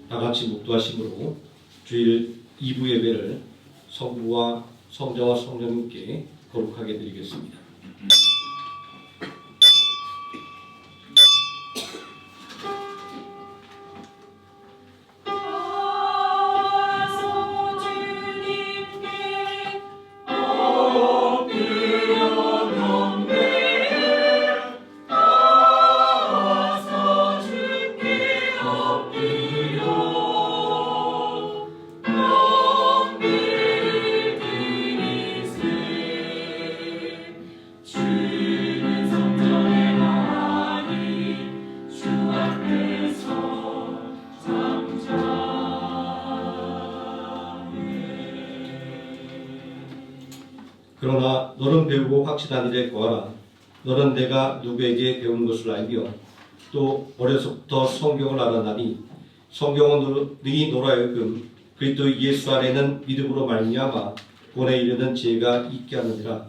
다 같이 묵도하심으로 주일 2부 예배를 성부와 성자와 성령님께 거룩하게 드리겠습니다. 그러나 너는 배우고 확실한 일에 거하라. 너는 내가 누구에게 배운 것을 알며 또 어려서부터 성경을 알았나니 성경은 너희 너로 하여금 그리스도 예수 안에는 믿음으로 말미암아 구원에 이르는 지혜가 있게 하느니라.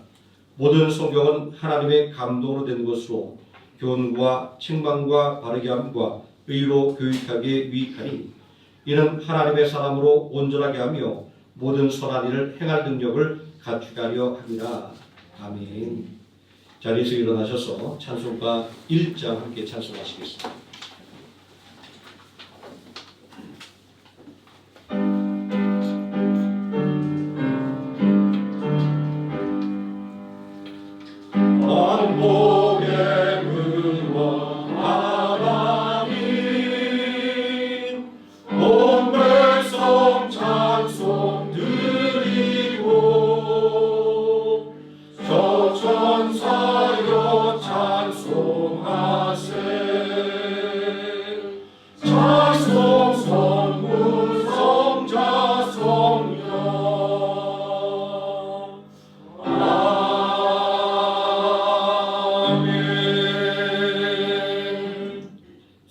모든 성경은 하나님의 감동으로 된 것으로 교훈과 책망과 바르게 함과 의로 교육하게 유익하니 이는 하나님의 사람으로 온전하게 하며 모든 선한 일을 행할 능력을 갖추게 하려 함이라. 아멘. 자리에서 일어나셔서 찬송가 1장 함께 찬송하시겠습니다.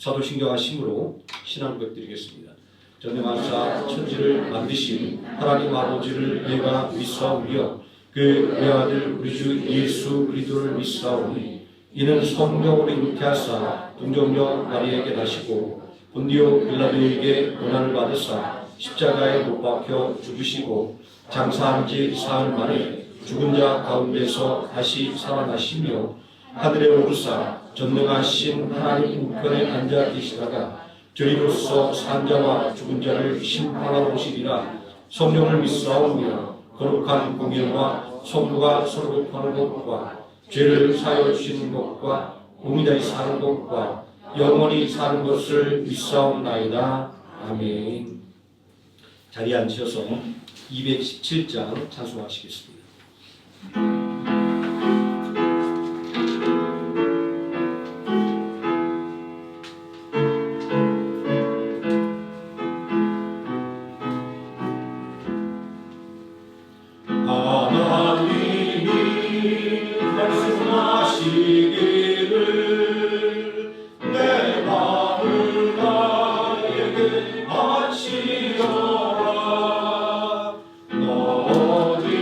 사도신경하심으로 신앙 고백드리겠습니다. 전에 만사 천지를 만드신 하나님 아버지를 내가 믿사오며 그 외아들 우리 주 예수 그리스도를 믿사오니 이는 성령으로 잉태하사 동정녀 마리에게 나시고 본디오 빌라도에게 고난을 받으사 십자가에 못 박혀 죽으시고 장사한 지 사흘 만에 죽은 자 가운데서 다시 살아나시며 하늘에 오르사 전능하신 하나님 우편에 앉아 계시다가 저희로서 산 자와 죽은 자를 심판하러 오시리라. 성령을 믿사오며 거룩한 공예와 성부가 서로 곱하는 것과 죄를 사하여 주시는 것과 공의다이 사는 것과 영원히 사는 것을 믿사옵나이다. 아멘. 자리에 앉으셔서 217장 찬송하시겠습니다. 어디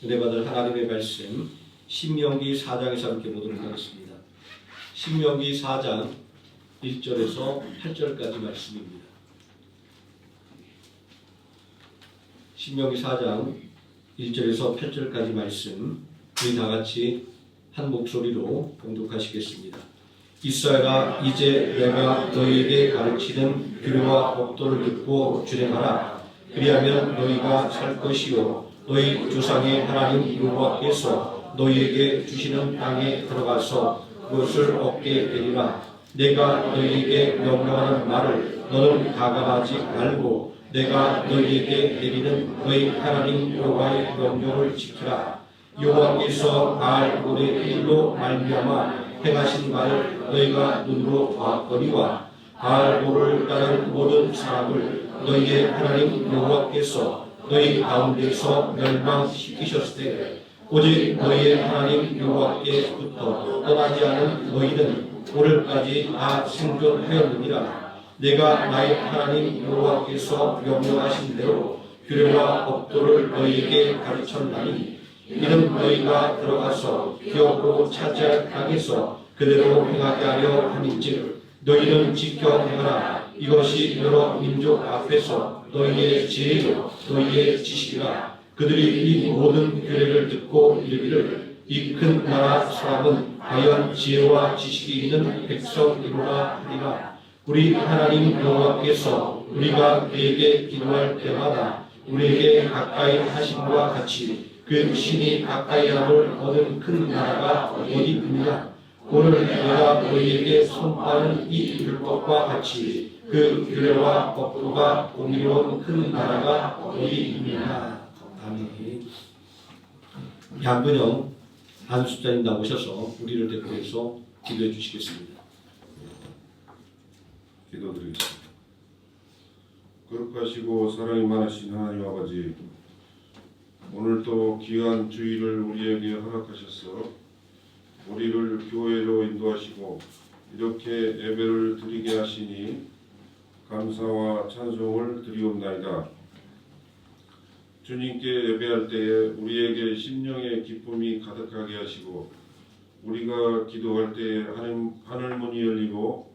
은혜 받을 하나님의 말씀 신명기 4장에서 함께 보도록 하겠습니다. 신명기 4장 1절에서 8절까지 말씀입니다. 신명기 4장 1절에서 8절까지 말씀 우리 다 같이 한 목소리로 봉독하시겠습니다. 이스라엘아, 이제 내가 너희에게 가르치는 규례와 법도를 듣고 준행하라. 그리하면 너희가 살 것이요 너희 조상의 하나님 여호와께서 너희에게 주시는 땅에 들어가서 그것을 얻게 되리라. 내가 너희에게 명령하는 말을 너는 가감하지 말고 내가 너희에게 내리는 너희 하나님 여호와의 명령을 지키라. 여호와께서 바알볼의 일로 말미암아 행하신 말을 너희가 눈으로 보았거니와 바알볼을 따른 모든 사람을 너희의 하나님 여호와께서 너희 가운데서 멸망시키셨을 때 오직 너희의 하나님 여호와께부터 떠나지 않은 너희는 오늘까지 다 생존하였느니라. 내가 나의 하나님 여호와께서 명령하신 대로 규례와 법도를 너희에게 가르쳤나니 이는 너희가 들어가서 기업으로 차지할 땅에서 그대로 행하게 하려 함인즉 너희는 지켜 행하라. 이것이 여러 민족 앞에서 너희의 지혜요 너희의 지식이라. 그들이 이 모든 규례를 듣고 이르기를 이 큰 나라 사람은 과연 지혜와 지식이 있는 백성이로라 하리라. 우리 하나님 여호와께서 우리가 그에게 기도할 때마다 우리에게 가까이 하심과 같이 그 신이 가까이 함을 얻은 큰 나라가 어디 있느냐. 오늘 내가 너희에게 선포하는 이 율법과 같이 그 규례와 법도가 공의로운 큰 나라가 어디 있느냐. 아멘. 양근영 안수자님 나오셔서 우리를 대표해서 기도해 주시겠습니다. 기도드리겠습니다. 거룩하시고 사랑이 많으신 하나님 아버지, 오늘도 귀한 주일을 우리에게 허락하셔서 우리를 교회로 인도하시고 이렇게 예배를 드리게 하시니 감사와 찬송을 드리옵나이다. 주님께 예배할 때에 우리에게 심령의 기쁨이 가득하게 하시고 우리가 기도할 때에 하늘 문이 열리고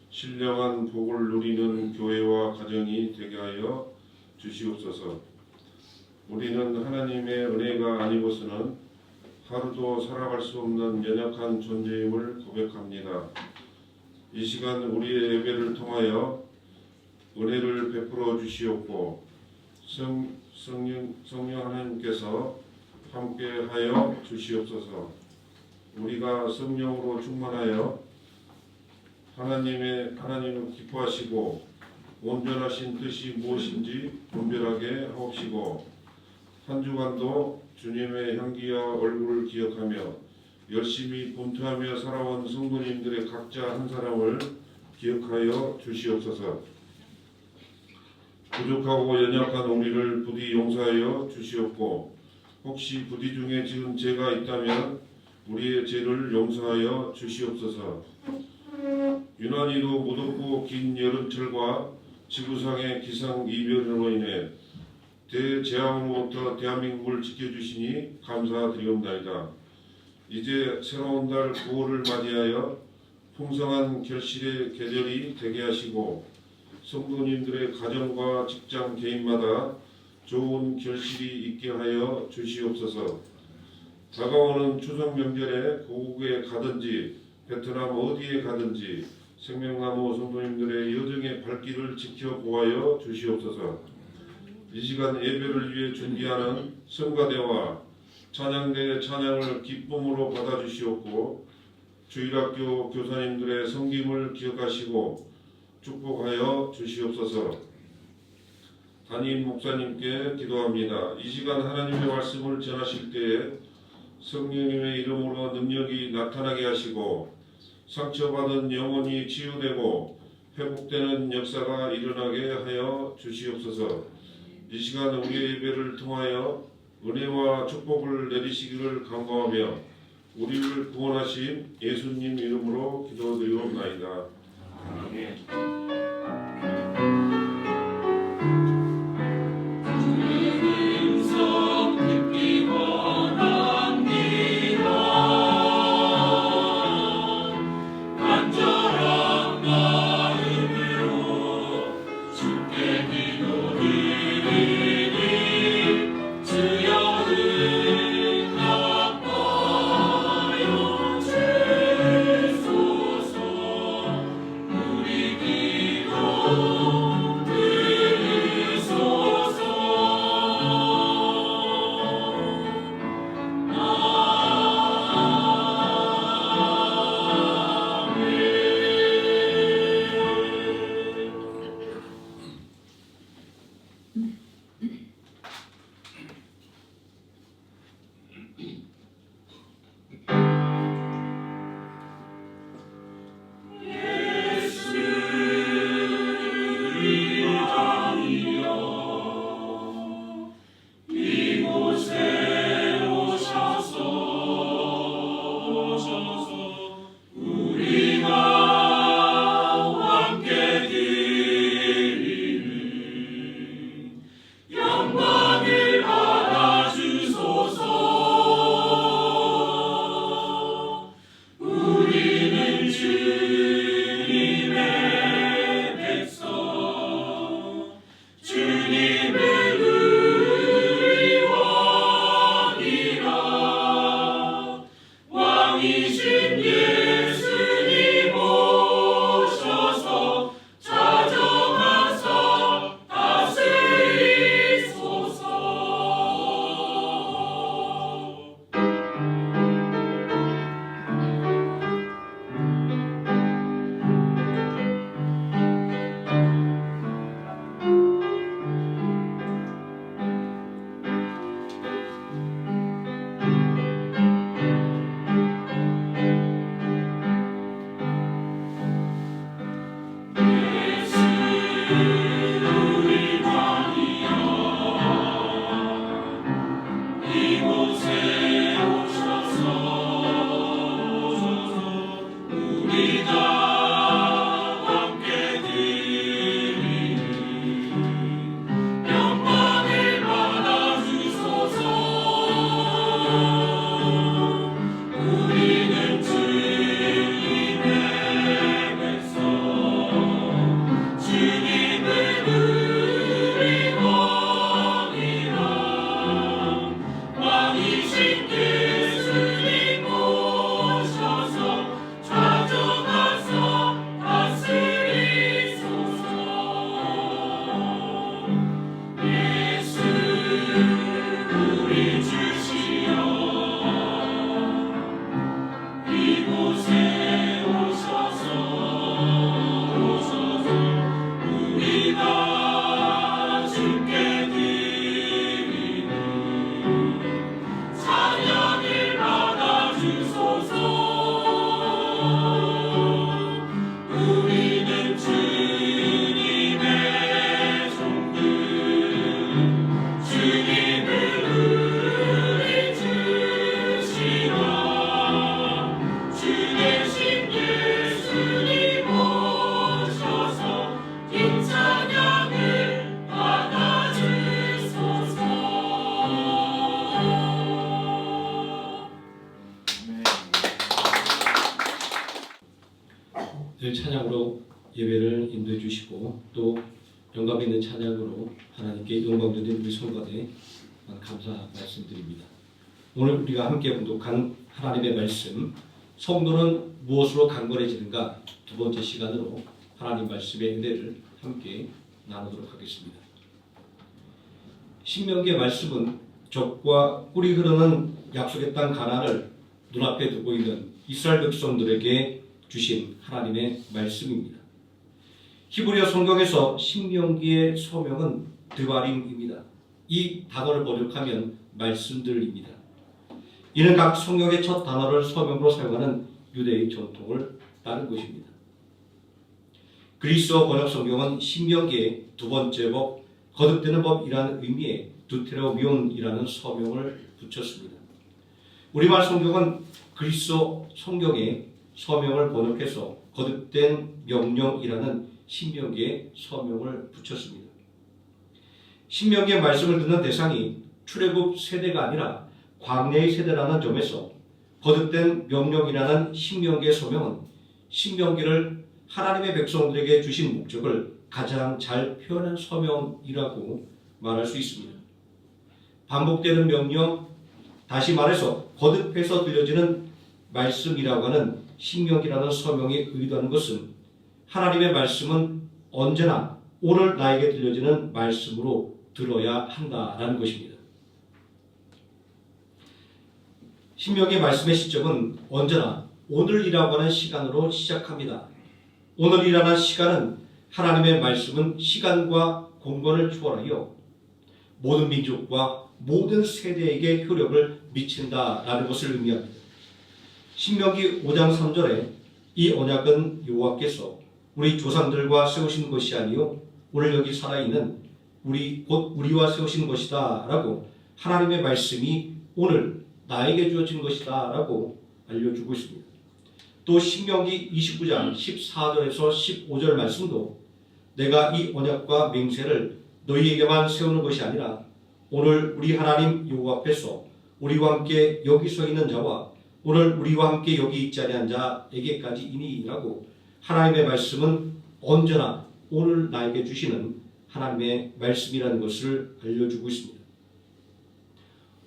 신령한 복을 누리는 교회와 가정이 되게 하여 주시옵소서. 우리는 하나님의 은혜가 아니고서는 하루도 살아갈 수 없는 연약한 존재임을 고백합니다. 이 시간 우리의 예배를 통하여 은혜를 베풀어 주시옵고 성령 하나님께서 함께하여 주시옵소서. 우리가 성령으로 충만하여 하나님을 기뻐하시고 온전하신 뜻이 무엇인지 분별하게 하옵시고 한 주간도 주님의 향기와 얼굴을 기억하며 열심히 분투하며 살아온 성도님들의 각자 한 사람을 기억하여 주시옵소서. 부족하고 연약한 우리를 부디 용서하여 주시옵고 혹시 부디 중에 지은 죄가 있다면 우리의 죄를 용서하여 주시옵소서. 유난히도 무덥고 긴 여름철과 지구상의 기상이변으로 인해 대재앙으로부터 대한민국을 지켜주시니 감사드리옵나이다. 이제 새로운 달 9월을 맞이하여 풍성한 결실의 계절이 되게 하시고 성도님들의 가정과 직장 개인마다 좋은 결실이 있게 하여 주시옵소서. 다가오는 추석 명절에 고국에 가든지 베트남 어디에 가든지 생명나무 성도님들의 여정의 발길을 지켜보아여 주시옵소서. 이 시간 예배를 위해 준비하는 성가대와 찬양대의 찬양을 기쁨으로 받아주시옵고 주일학교 교사님들의 섬김을 기억하시고 축복하여 주시옵소서. 담임 목사님께 기도합니다. 이 시간 하나님의 말씀을 전하실 때에 성령님의 이름으로 능력이 나타나게 하시고 상처받은 영혼이 치유되고 회복되는 역사가 일어나게 하여 주시옵소서. 이 시간 우리의 예배를 통하여 은혜와 축복을 내리시기를 간구하며 우리를 구원하신 예수님 이름으로 기도드리옵나이다. 아멘. 주님 성 깊이 원 늘 찬양으로 예배를 인도해 주시고 또 영감 있는 찬양으로 하나님께 영광 드리는 우리 성가대 감사 말씀드립니다. 오늘 우리가 함께 봉독한 하나님의 말씀, 성도는 무엇으로 강건해지는가 두 번째 시간으로 하나님 말씀의 은혜를 함께 나누도록 하겠습니다. 신명기의 말씀은 적과 꿀이 흐르는 약속의 땅 가나안을 눈앞에 두고 있는 이스라엘 백성들에게 주신 하나님의 말씀입니다. 히브리어 성경에서 신명기의 서명은 드바림입니다. 이 단어를 번역하면 말씀들입니다. 이는 각 성경의 첫 단어를 서명으로 사용하는 유대의 전통을 따른 것입니다. 그리스어 번역 성경은 신명기의 두 번째 법, 거듭되는 법이라는 의미의 두테로미온이라는 서명을 붙였습니다. 우리말 성경은 그리스어 성경의 서명을 번역해서 거듭된 명령이라는 신명기의 서명을 붙였습니다. 신명기의 말씀을 듣는 대상이 출애굽 세대가 아니라 광야의 세대라는 점에서 거듭된 명령이라는 신명기의 서명은 신명기를 하나님의 백성들에게 주신 목적을 가장 잘 표현한 서명이라고 말할 수 있습니다. 반복되는 명령, 다시 말해서 거듭해서 들려지는 말씀이라고 하는 신명기라는 서명이 의도하는 것은 하나님의 말씀은 언제나 오늘 나에게 들려지는 말씀으로 들어야 한다라는 것입니다. 신명기의 말씀의 시점은 언제나 오늘이라고 하는 시간으로 시작합니다. 오늘이라는 시간은 하나님의 말씀은 시간과 공간을 초월하여 모든 민족과 모든 세대에게 효력을 미친다라는 것을 의미합니다. 신명기 5장 3절에 이 언약은 여호와께서 우리 조상들과 세우신 것이 아니요 오늘 여기 살아있는 곧 우리와 세우신 것이다 라고 하나님의 말씀이 오늘 나에게 주어진 것이다 라고 알려주고 있습니다. 또 신명기 29장 14절에서 15절 말씀도 내가 이 언약과 맹세를 너희에게만 세우는 것이 아니라 오늘 우리 하나님 여호와 앞에서 우리와 함께 여기 서 있는 자와 오늘 우리와 함께 여기 있지 아니한 자에게까지 이니라고 하나님의 말씀은 언제나 오늘 나에게 주시는 하나님의 말씀이라는 것을 알려주고 있습니다.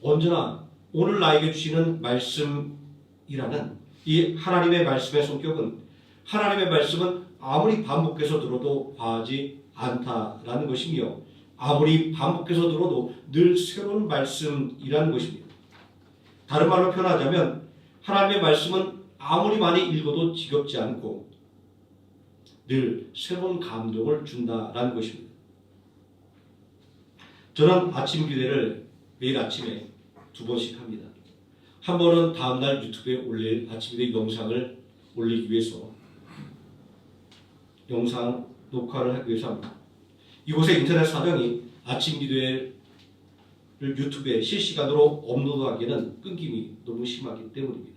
언제나 오늘 나에게 주시는 말씀이라는 이 하나님의 말씀의 성격은 하나님의 말씀은 아무리 반복해서 들어도 과하지 않다라는 것이며 아무리 반복해서 들어도 늘 새로운 말씀이라는 것입니다. 다른 말로 표현하자면 하나님의 말씀은 아무리 많이 읽어도 지겹지 않고 늘 새로운 감동을 준다라는 것입니다. 저는 아침 기도를 매일 아침에 2번씩 합니다. 한 번은 다음날 유튜브에 올릴 아침 기도 영상을 올리기 위해서 영상 녹화를 하기 위해서 합니다. 이곳의 인터넷 사정이 아침 기도회를 유튜브에 실시간으로 업로드하기에는 끊김이 너무 심하기 때문입니다.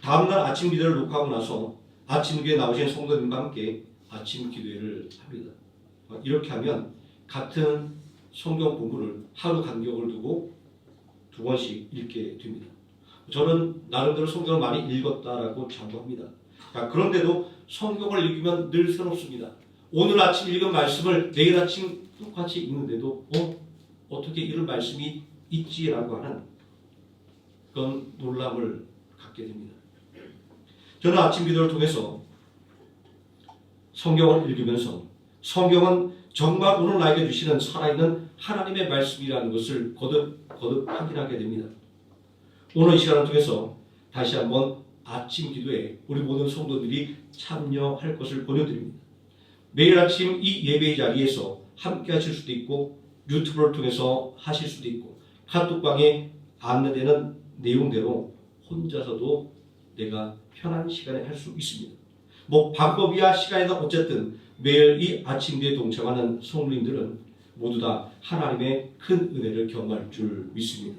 다음날 아침 기도를 녹화하고 나서 아침 기도에 나오신 성도님과 함께 아침 기도회를 합니다. 이렇게 하면 같은 성경 본문을 하루 간격을 두고 2번씩 읽게 됩니다. 저는 나름대로 성경을 많이 읽었다라고 자부합니다. 그런데도 성경을 읽으면 늘 새롭습니다. 오늘 아침 읽은 말씀을 내일 아침 똑같이 읽는데도 어떻게 이런 말씀이 있지라고 하는 그런 놀람을 갖게 됩니다. 저는 아침 기도를 통해서 성경을 읽으면서 성경은 정말 오늘 나에게 주시는 살아있는 하나님의 말씀이라는 것을 거듭 확인하게 됩니다. 오늘 이 시간을 통해서 다시 한번 아침 기도에 우리 모든 성도들이 참여할 것을 권유드립니다. 매일 아침 이 예배의 자리에서 함께 하실 수도 있고 유튜브를 통해서 하실 수도 있고 카톡방에 안내되는 내용대로 혼자서도 내가 편한 시간에 할 수 있습니다. 방법이야 시간이다 어쨌든 매일 이 아침 기도에 동참하는 성도님들은 모두 다 하나님의 큰 은혜를 경험할 줄 믿습니다.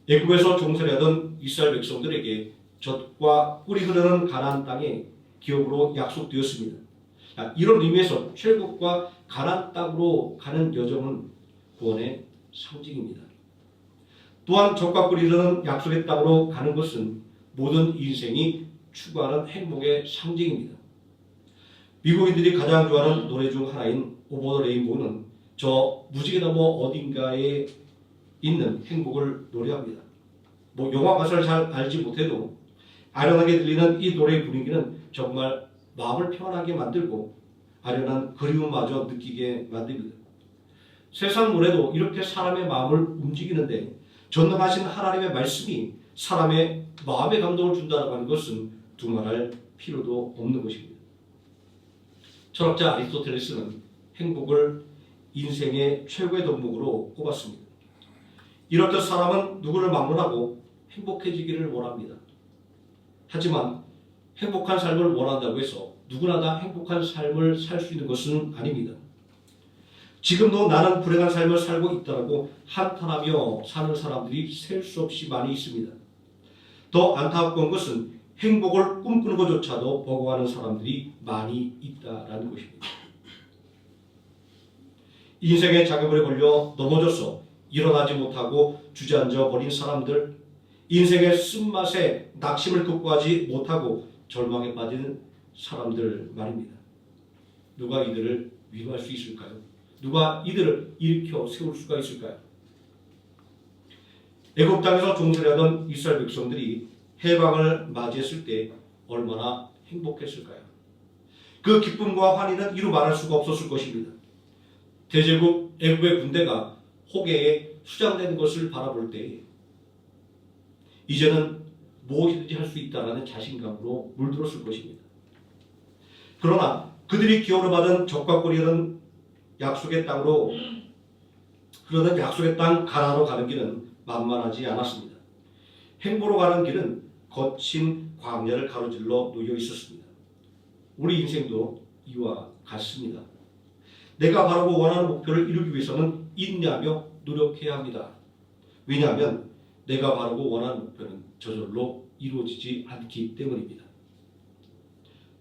애굽에서 종살이하던 이스라엘 백성들에게 젖과 꿀이 흐르는 가나안 땅에 기업으로 약속되었습니다. 이런 의미에서 출애굽과 가나안 땅으로 가는 여정은 구원의 상징입니다. 또한 젖과 꿀이 흐르는 약속의 땅으로 가는 것은 모든 인생이 추구하는 행복의 상징입니다. 미국인들이 가장 좋아하는 노래 중 하나인 오버 더 레인보우는 저 무지개 너머 어딘가에 있는 행복을 노래합니다. 영화 가사를 잘 알지 못해도 아련하게 들리는 이 노래의 분위기는 정말 마음을 편하게 만들고 아련한 그리움마저 느끼게 만듭니다. 세상 노래도 이렇게 사람의 마음을 움직이는데 전능하신 하나님의 말씀이 사람의 마음의 감동을 준다고 하는 것은 두말할 필요도 없는 것입니다. 철학자 아리스토텔레스는 행복을 인생의 최고의 덕목으로 꼽았습니다. 이렇듯 사람은 누구를 막론하고 행복해지기를 원합니다. 하지만 행복한 삶을 원한다고 해서 누구나 다 행복한 삶을 살 수 있는 것은 아닙니다. 지금도 나는 불행한 삶을 살고 있다고 한탄하며 사는 사람들이 셀 수 없이 많이 있습니다. 더 안타까운 것은 행복을 꿈꾸는 것조차도 버거워하는 사람들이 많이 있다라는 것입니다. 인생의 장애물에 걸려 넘어져서 일어나지 못하고 주저앉아 버린 사람들, 인생의 쓴맛에 낙심을 극복하지 못하고 절망에 빠지는 사람들 말입니다. 누가 이들을 위로할 수 있을까요? 누가 이들을 일으켜 세울 수가 있을까요? 애굽 땅에서 종살이하던 이스라엘 백성들이 해방을 맞이했을 때 얼마나 행복했을까요? 그 기쁨과 환희는 이루 말할 수가 없었을 것입니다. 대제국 애굽의 군대가 호계에 수장되는 것을 바라볼 때 이제는 무엇이든지 할 수 있다는 자신감으로 물들었을 것입니다. 그러나 그들이 기업으로 받은 젖과 꿀이 흐르는 약속의 땅으로 흐르는 약속의 땅 가나안으로 가는 길은 만만하지 않았습니다. 행보로 가는 길은 거친 광야를 가로질러 놓여 있었습니다. 우리 인생도 이와 같습니다. 내가 바라고 원하는 목표를 이루기 위해서는 인내하며 노력해야 합니다. 왜냐하면 내가 바라고 원하는 목표는 저절로 이루어지지 않기 때문입니다.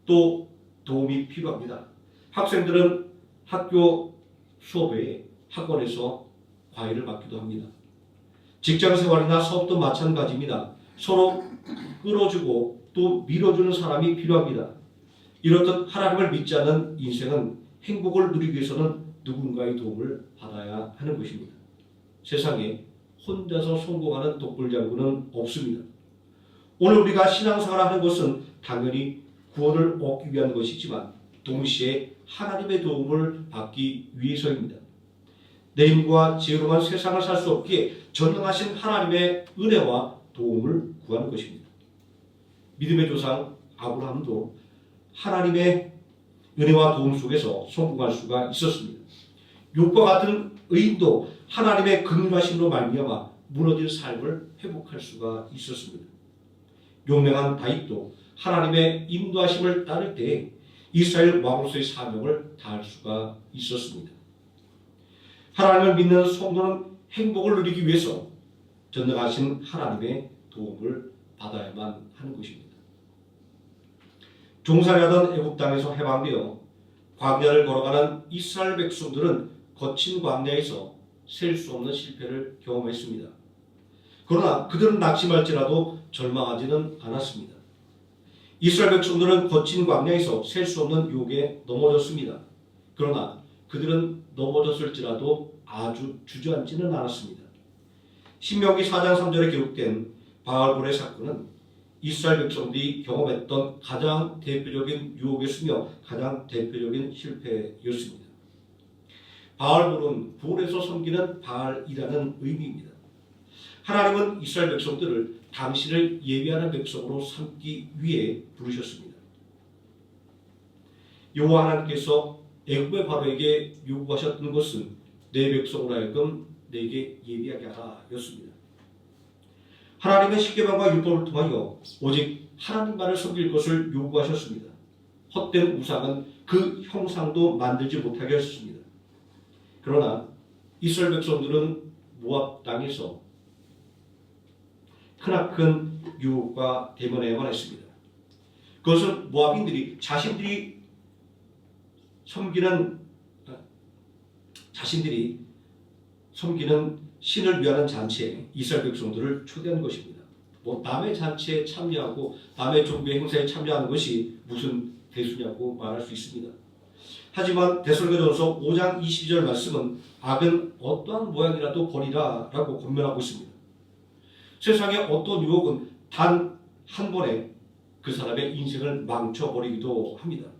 또 도움이 필요합니다. 학생들은 학교 수업 외에 학원에서 과외를 받기도 합니다. 직장생활이나 사업도 마찬가지입니다. 서로 끌어주고 또 밀어주는 사람이 필요합니다. 이렇듯 하나님을 믿지 않는 인생은 행복을 누리기 위해서는 누군가의 도움을 받아야 하는 것입니다. 세상에 혼자서 성공하는 독불장군은 없습니다. 오늘 우리가 신앙생활을 하는 것은 당연히 구원을 얻기 위한 것이지만 동시에 하나님의 도움을 받기 위해서입니다. 내 힘과 지혜로만 세상을 살 수 없기에 전능하신 하나님의 은혜와 도움을 구하는 것입니다. 믿음의 조상 아브라함도 하나님의 은혜와 도움 속에서 성공할 수가 있었습니다. 욥과 같은 의인도 하나님의 긍휼하심으로 말미암아 무너진 삶을 회복할 수가 있었습니다. 용맹한 다윗도 하나님의 인도하심을 따를 때 이스라엘 왕으로서의 사명을 다할 수가 있었습니다. 하나님을 믿는 성도는 행복을 누리기 위해서 전능하신 하나님의 도움을 받아야만 하는 것입니다. 종살이하던 애굽 땅에서 해방되어 광야를 걸어가는 이스라엘 백성들은 거친 광야에서 셀 수 없는 실패를 경험했습니다. 그러나 그들은 낙심할지라도 절망하지는 않았습니다. 이스라엘 백성들은 거친 광야에서 셀 수 없는 유혹에 넘어졌습니다. 그러나 그들은 넘어졌을지라도 아주 주저앉지는 않았습니다. 신명기 4장 3절에 기록된 바알볼의 사건은 이스라엘 백성들이 경험했던 가장 대표적인 유혹이었으며 가장 대표적인 실패였습니다. 바알볼은 볼에서 섬기는 바알이라는 의미입니다. 하나님은 이스라엘 백성들을 당신을 예비하는 백성으로 삼기 위해 부르셨습니다. 여호와 하나님께서 애굽의 바로에게 요구하셨던 것은 내 백성으로 하여금 내게 예비하게 하라였습니다. 하나님의 십계명과 율법을 통하여 오직 하나님만을 섬길 것을 요구하셨습니다. 헛된 우상은 그 형상도 만들지 못하게 하셨습니다. 그러나 이스라엘 백성들은 모압 땅에서 크나큰 유혹과 대면해야만 했습니다. 그것은 모압인들이 자신들이 섬기는 신을 위하는 잔치에 이스라엘 백성들을 초대한 것입니다. 남의 잔치에 참여하고 남의 종교 행사에 참여하는 것이 무슨 대수냐고 말할 수 있습니다. 하지만 데살로니가전서 5장 22절 말씀은 악은 어떠한 모양이라도 버리라 라고 권면하고 있습니다. 세상의 어떤 유혹은 단 한 번에 그 사람의 인생을 망쳐버리기도 합니다.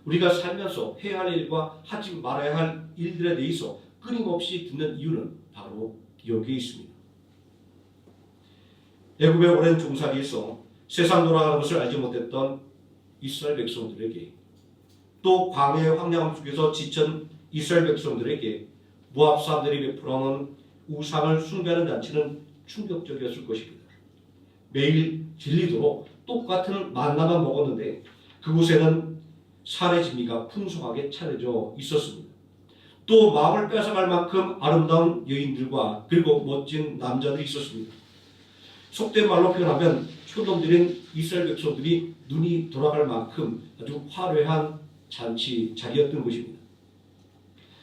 우리가 살면서 해야 할 일과 하지 말아야 할 일들에 대해서 끊임없이 듣는 이유는 바로 여기에 있습니다. 애굽의 오랜 종살이에서 세상 돌아가는 것을 알지 못했던 이스라엘 백성들에게, 또 광야의 황량함 속에서 지친 이스라엘 백성들에게 모압 사람들이 베풀어놓은 우상을 숭배하는 잔치는 충격적이었을 것입니다. 매일 질리도록 똑같은 만나만 먹었는데 그곳에는 살의 진미가 풍성하게 차려져 있었습니다. 또 마음을 뺏어갈 만큼 아름다운 여인들과 그리고 멋진 남자들이 있었습니다. 속된 말로 표현하면 효놈들인 이스라엘 백성들이 눈이 돌아갈 만큼 아주 화려한 잔치 자리였던 것입니다.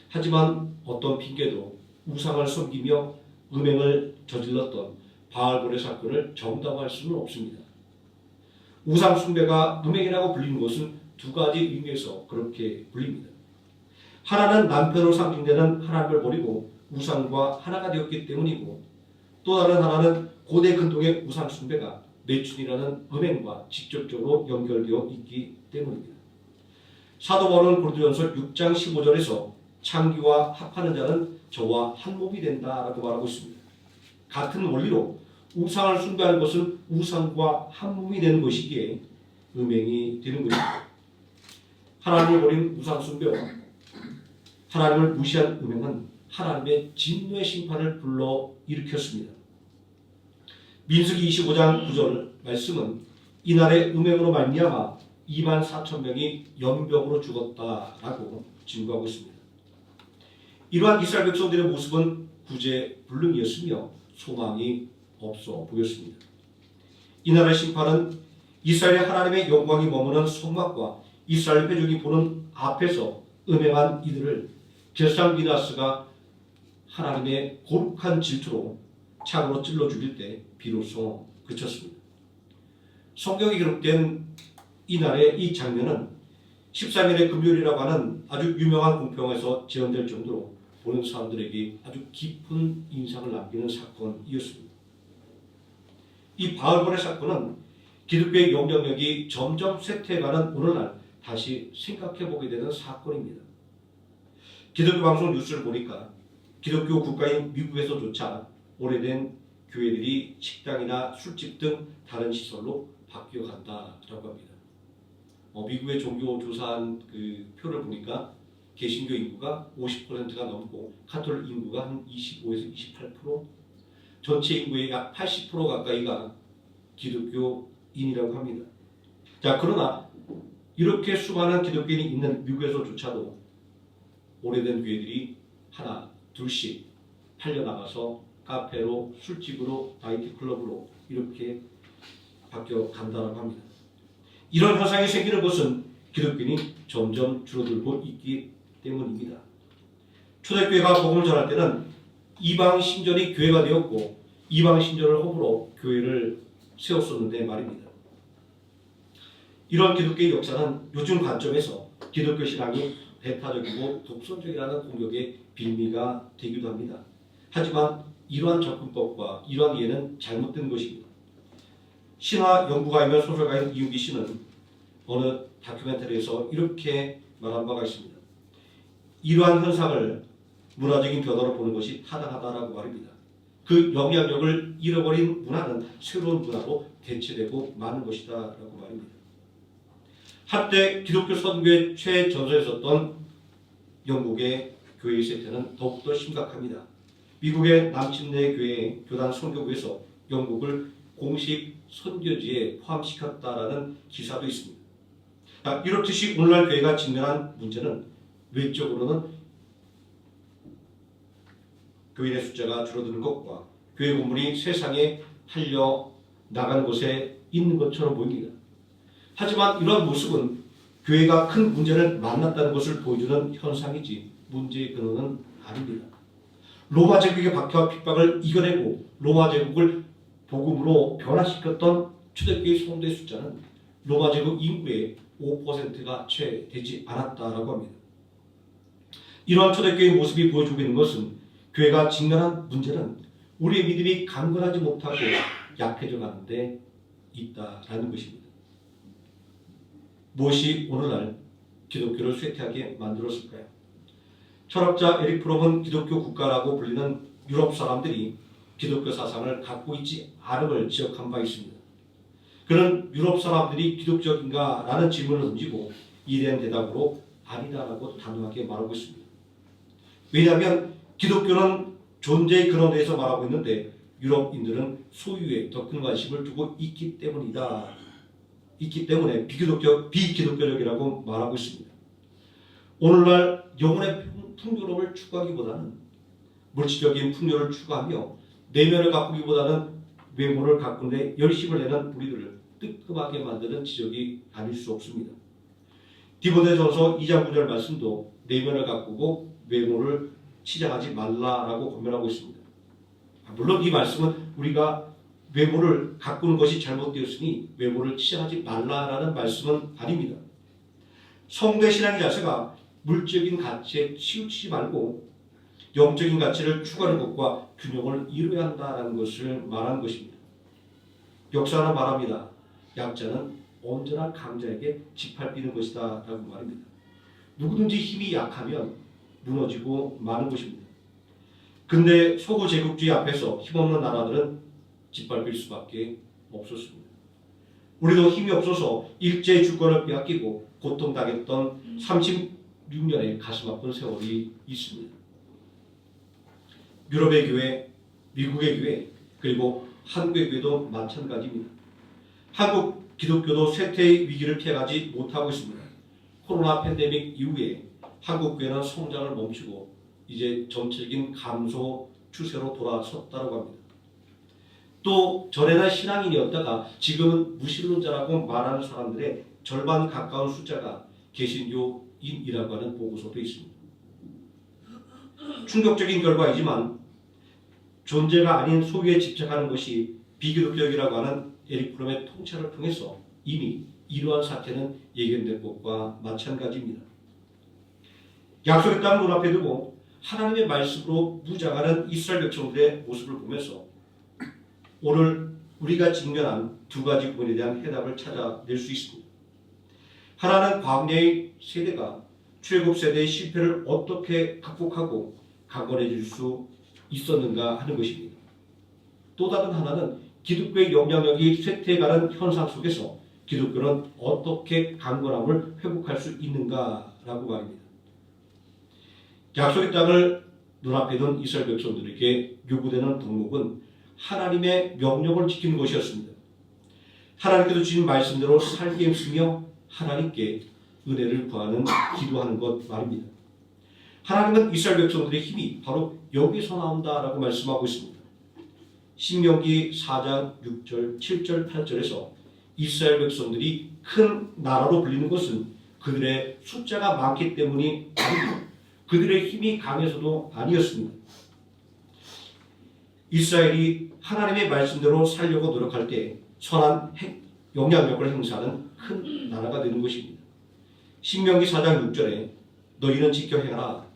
하지만 어떤 핑계도 우상을 섬기며 음행을 저질렀던 바알볼의 사건을 정당화할 수는 없습니다. 우상 숭배가 음행이라고 불리는 것은 두 가지 의미에서 그렇게 불립니다. 하나는 남편으로 상징되는 하나님을 버리고 우상과 하나가 되었기 때문이고, 또 다른 하나는 고대 근동의 우상 숭배가 매춘이라는 음행과 직접적으로 연결되어 있기 때문입니다. 사도 바울은 고린도전서 6장 15절에서 창기와 합하는 자는 저와 한 몸이 된다라고 말하고 있습니다. 같은 원리로 우상을 숭배하는 것은 우상과 한 몸이 되는 것이기에 음행이 되는 것입니다. 하나님을 버린 우상 숭배와 하나님을 무시한 음행은 하나님의 진노의 심판을 불러 일으켰습니다. 민수기 25장 9절 말씀은 이날의 음행으로 말미암아 2만 4천 명이 연병으로 죽었다라고 증거하고 있습니다. 이러한 이스라엘 백성들의 모습은 구제불능이었으며 소망이 없어 보였습니다. 이날의 심판은 이스라엘의 하나님의 영광이 머무는 성막과 이스라엘 회중이 보는 앞에서 음행한 이들을 게살미나스가 하나님의 거룩한 질투로 창으로 찔러 죽일 때 비로소 그쳤습니다. 성경에 기록된 이날의 이 장면은 13일의 금요일이라고 하는 아주 유명한 공평에서 재현될 정도로 보는 사람들에게 아주 깊은 인상을 남기는 사건이었습니다. 이 바알볼의 사건은 기독교의 영향력이 점점 쇠퇴해가는 오늘날 다시 생각해보게 되는 사건입니다. 기독교 방송 뉴스를 보니까 기독교 국가인 미국에서조차 오래된 교회들이 식당이나 술집 등 다른 시설로 바뀌어간다라고 합니다. 미국의 종교 조사한 그 표를 보니까 개신교 인구가 50%가 넘고 카톨릭 인구가 한 25에서 28%, 전체 인구의 약 80% 가까이가 기독교인이라고 합니다. 자, 그러나 이렇게 수많은 기독교인이 있는 미국에서조차도 오래된 교회들이 하나, 둘씩 팔려나가서 카페로, 술집으로, 나이트클럽으로 이렇게 바뀌어 간다고 합니다. 이런 현상이 생기는 것은 기독교인이 점점 줄어들고 있기 때문입니다. 초대교회가 복음을 전할 때는 이방 신전이 교회가 되었고 이방 신전을 허물어 교회를 세웠었는데 말입니다. 이런 기독교의 역사는 요즘 관점에서 기독교 신앙이 배타적이고 독선적이라는 공격의 빌미가 되기도 합니다. 하지만 이러한 접근법과 이러한 이해는 잘못된 것입니다. 신화 연구가이며 소설가인 이윤기 씨는 어느 다큐멘터리에서 이렇게 말한 바가 있습니다. 이러한 현상을 문화적인 변화로 보는 것이 타당하다라고 말입니다. 그 영향력을 잃어버린 문화는 새로운 문화로 대체되고 마는 것이다 라고 말입니다. 한때 기독교 선교의 최전선에 섰던 영국의 교회의 세태는 더욱더 심각합니다. 미국의 남침내 교회의 교단 선교부에서 영국을 공식 선교지에 포함시켰다라는 기사도 있습니다. 이렇듯이 오늘날 교회가 직면한 문제는 외적으로는 교인의 숫자가 줄어드는 것과 교회 건물이 세상에 팔려 나가는 곳에 있는 것처럼 보입니다. 하지만 이러한 모습은 교회가 큰 문제를 만났다는 것을 보여주는 현상이지 문제의 근원은 아닙니다. 로마 제국의 박해와 핍박을 이겨내고 로마 제국을 복음으로 변화시켰던 초대교회 성도의 숫자는 로마 제국 인구의 5%가 채 되지 않았다라고 합니다. 이러한 초대교회의 모습이 보여주고 있는 것은 교회가 직면한 문제는 우리의 믿음이 강건하지 못하고 약해져 가는 데 있다라는 것입니다. 무엇이 오늘날 기독교를 쇠퇴하게 만들었을까요? 철학자 에릭 프롬은 기독교 국가라고 불리는 유럽 사람들이 기독교 사상을 갖고 있지 않음을 지적한 바 있습니다. 그는 유럽 사람들이 기독적인가? 라는 질문을 던지고 이에 대한 대답으로 아니다라고 단호하게 말하고 있습니다. 왜냐하면 기독교는 존재의 근원에서 말하고 있는데 유럽인들은 소유에 더 큰 관심을 두고 있기 때문에 비기독교적이라고 말하고 있습니다. 오늘날 영혼의 풍요로움을 추구하기보다는 물질적인 풍요를 추구하며 내면을 가꾸기보다는 외모를 가꾸는데 열심을 내는 우리들을 뜨끔하게 만드는 지적이 아닐 수 없습니다. 디모데전서 2장 9절 말씀도 내면을 가꾸고 외모를 치장하지 말라라고 권면하고 있습니다. 물론 이 말씀은 우리가 외모를 가꾸는 것이 잘못되었으니 외모를 치장하지 말라라는 말씀은 아닙니다. 성도의 신앙의 자세가 물적인 가치에 치우치지 말고 영적인 가치를 추구하는 것과 균형을 이루어야 한다는 것을 말하는 것입니다. 역사는 말합니다. 약자는 언제나 강자에게 짓밟히는 것이다 라고 말합니다. 누구든지 힘이 약하면 무너지고 마는 것입니다. 근데 소구 제국주의 앞에서 힘없는 나라들은 짓밟힐 수밖에 없었습니다. 우리도 힘이 없어서 일제의 주권을 빼앗기고 고통당했던 36년의 가슴 아픈 세월이 있습니다. 유럽의 교회, 미국의 교회, 그리고 한국의 교회도 마찬가지입니다. 한국 기독교도 쇠퇴의 위기를 피해가지 못하고 있습니다. 코로나 팬데믹 이후에 한국 교회는 성장을 멈추고 이제 전체적인 감소 추세로 돌아섰다고 합니다. 또 전에는 신앙인이었다가 지금은 무신론자라고 말하는 사람들의 절반 가까운 숫자가 개신교인이라고 하는 보고서도 있습니다. 충격적인 결과이지만 존재가 아닌 소유에 집착하는 것이 비기독교적이라고 하는 에릭 프롬의 통찰을 통해서 이미 이러한 사태는 예견된 것과 마찬가지입니다. 약속의 땅을 눈앞에 두고 하나님의 말씀으로 무장하는 이스라엘 백성들의 모습을 보면서 오늘 우리가 직면한 두 가지 부분에 대한 해답을 찾아낼 수 있습니다. 하나는 광야의 세대가 출애굽 세대의 실패를 어떻게 극복하고 강건해질 수 있었는가 하는 것입니다. 또 다른 하나는 기독교의 영향력이 쇠퇴해가는 현상 속에서 기독교는 어떻게 강건함을 회복할 수 있는가라고 말입니다. 약속의 땅을 눈앞에 둔 이스라엘 백성들에게 요구되는 덕목은 하나님의 명령을 지키는 것이었습니다. 하나님께서 주신 말씀대로 살게 했으며 하나님께 은혜를 구하는 기도하는 것 말입니다. 하나님은 이스라엘 백성들의 힘이 바로 여기서 나온다라고 말씀하고 있습니다. 신명기 4장 6절, 7절, 8절에서 이스라엘 백성들이 큰 나라로 불리는 것은 그들의 숫자가 많기 때문이 아니고 그들의 힘이 강해서도 아니었습니다. 이스라엘이 하나님의 말씀대로 살려고 노력할 때 선한 영향력을 행사하는 큰 나라가 되는 것입니다. 신명기 4장 6절에 너희는 지켜 행하라.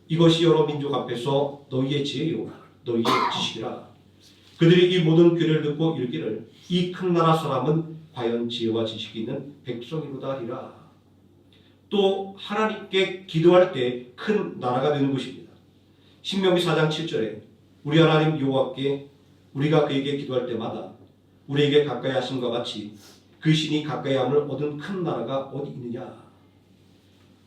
이것이 여러 민족 앞에서 너희의 지혜요 너희의 지식이라. 그들이 이 모든 괴를 듣고 이르기를 이 큰 나라 사람은 과연 지혜와 지식이 있는 백성이로다 하리라. 또 하나님께 기도할 때 큰 나라가 되는 것입니다. 신명기 4장 7절에 우리 하나님 여호와께 우리가 그에게 기도할 때마다 우리에게 가까이 하심과 같이 그 신이 가까이 함을 얻은 큰 나라가 어디 있느냐.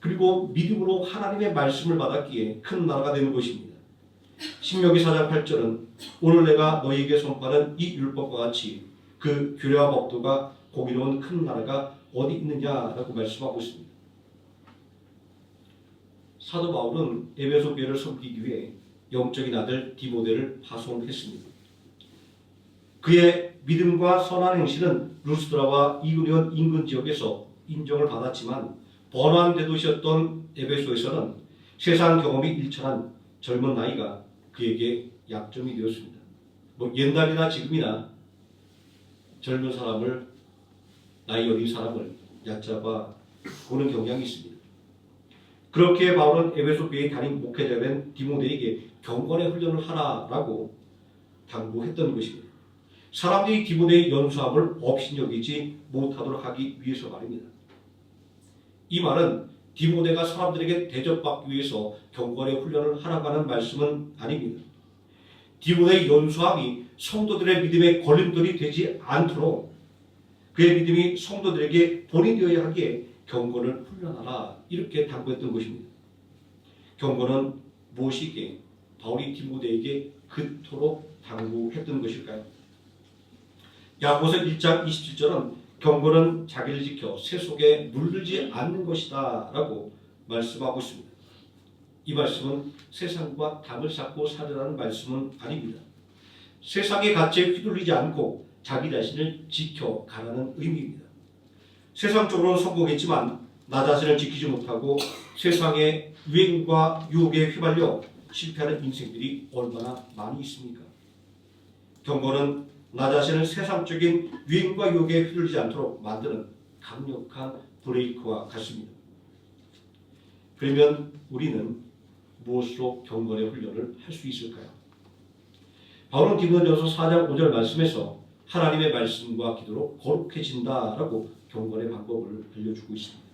그리고 믿음으로 하나님의 말씀을 받았기에 큰 나라가 되는 것입니다. 신명기 4장 8절은 오늘 내가 너희에게 선포하는 이 율법과 같이 그 규례와 법도가 공의로운 큰 나라가 어디 있느냐라고 말씀하고 있습니다. 사도 바울은 에베소 교회를 섬기기 위해 영적인 아들 디모데를 파송했습니다. 그의 믿음과 선한 행실은 루스드라와 이구니온 인근 지역에서 인정을 받았지만 번화한 대도시였던 에베소에서는 세상 경험이 일천한 젊은 나이가 그에게 약점이 되었습니다. 옛날이나 지금이나 젊은 사람을 나이 어린 사람을 얕잡아 보는 경향이 있습니다. 그렇게 바울은 에베소 교회의 담임 목회자된 디모데에게 경건의 훈련을 하라라고 당부했던 것입니다. 사람들이 디모데의 연수함을 업신여기지 못하도록 하기 위해서 말입니다. 이 말은 디모데가 사람들에게 대접받기 위해서 경건의 훈련을 하라고 하는 말씀은 아닙니다. 디모데의 연수함이 성도들의 믿음에 걸림돌이 되지 않도록 그의 믿음이 성도들에게 본이 되어야 하기에 경건을 훈련하라 이렇게 당부했던 것입니다. 경건은 무엇이기에 바울이 디모데에게 그토록 당부했던 것일까요? 야고보서 1장 27절은 경건은 자기를 지켜 새 속에 물들지 않는 것이다 라고 말씀하고 있습니다. 이 말씀은 세상과 담을 쌓고 살으라는 말씀은 아닙니다. 세상의 가치에 휘둘리지 않고 자기 자신을 지켜가라는 의미입니다. 세상적으로는 성공했지만 나 자신을 지키지 못하고 세상의 유행과 유혹에 휘말려 실패하는 인생들이 얼마나 많이 있습니까? 경건은 나 자신을 세상적인 유행과 유혹에 휘둘리지 않도록 만드는 강력한 브레이크와 같습니다. 그러면 우리는 무엇으로 경건의 훈련을 할 수 있을까요? 바울은 디모데전서 4장 5절 말씀에서 하나님의 말씀과 기도로 거룩해진다라고 경건의 방법을 알려주고 있습니다.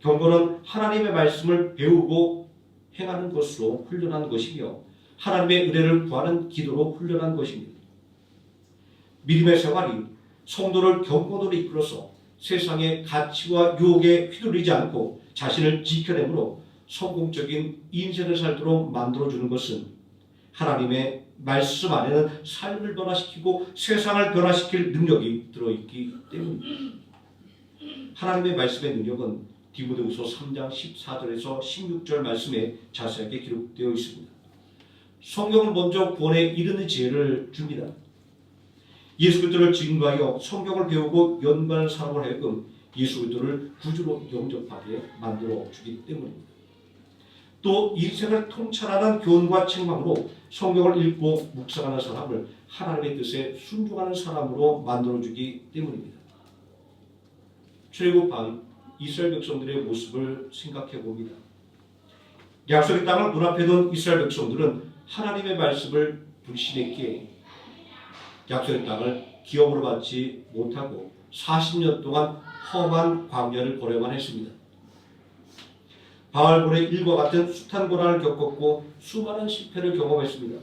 경건은 하나님의 말씀을 배우고 행하는 것으로 훈련하는 것이며 하나님의 은혜를 구하는 기도로 훈련하는 것입니다. 믿음의 생활이 성도를 경건으로 이끌어서 세상의 가치와 유혹에 휘둘리지 않고 자신을 지켜내므로 성공적인 인생을 살도록 만들어주는 것은 하나님의 말씀 안에는 삶을 변화시키고 세상을 변화시킬 능력이 들어있기 때문입니다. 하나님의 말씀의 능력은 디모데후서 3장 14절에서 16절 말씀에 자세하게 기록되어 있습니다. 성경은 먼저 구원에 이르는 지혜를 줍니다. 예수 그리스도를 증거하여 성경을 배우고 연구하는 사람을 하여금 예수 그리스도를 구주로 영접하게 만들어 주기 때문입니다. 또 인생을 통찰하는 교훈과 책망으로 성경을 읽고 묵상하는 사람을 하나님의 뜻에 순종하는 사람으로 만들어주기 때문입니다. 출애굽한 이스라엘 백성들의 모습을 생각해 봅니다. 약속의 땅을 눈앞에 둔 이스라엘 백성들은 하나님의 말씀을 불신했기에 약속의 땅을 기업으로 받지 못하고 40년 동안 험한 광야를 걸어야만 했습니다. 바알볼의 일과 같은 숱한 고난을 겪었고 수많은 실패를 경험했습니다.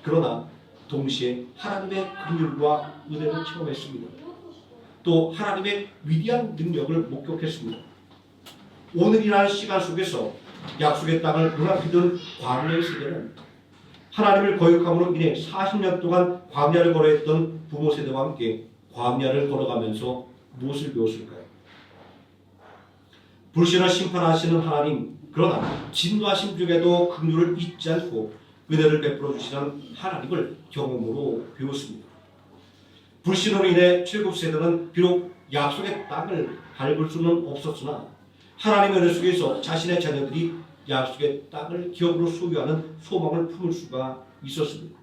그러나 동시에 하나님의 긍휼과 은혜를 체험했습니다. 또 하나님의 위대한 능력을 목격했습니다. 오늘이라는 시간 속에서 약속의 땅을 눈앞에 둔 광야의 세대는 하나님을 거역함으로 인해 40년 동안 광야를 걸어했던 부모 세대와 함께 광야를 걸어가면서 무엇을 배웠을까요? 불신을 심판하시는 하나님, 그러나 진노하심 중에도 긍휼을 잊지 않고 은혜를 베풀어 주시는 하나님을 경험으로 배웠습니다. 불신으로 인해 출애굽 세대는 비록 약속의 땅을 밟을 수는 없었으나 하나님의 은혜 속에서 자신의 자녀들이 약속의 땅을 기업으로 소유하는 소망을 품을 수가 있었습니다.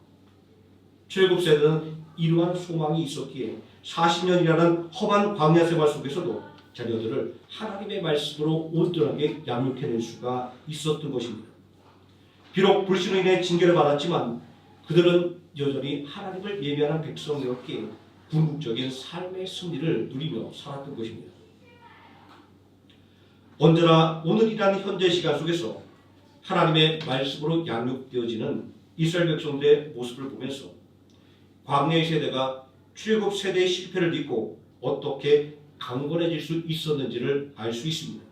출애굽 세대는 이러한 소망이 있었기에 40년이라는 험한 광야 생활 속에서도 자녀들을 하나님의 말씀으로 온전하게 양육해낼 수가 있었던 것입니다. 비록 불신으로 인해 징계를 받았지만 그들은 여전히 하나님을 예배하는 백성이었기에 궁극적인 삶의 승리를 누리며 살았던 것입니다. 언제나 오늘이라는 현재 시간 속에서 하나님의 말씀으로 양육되어지는 이스라엘 백성들의 모습을 보면서 광야의 세대가 출애굽 세대의 실패를 딛고 어떻게 강건해질 수 있었는지를 알 수 있습니다.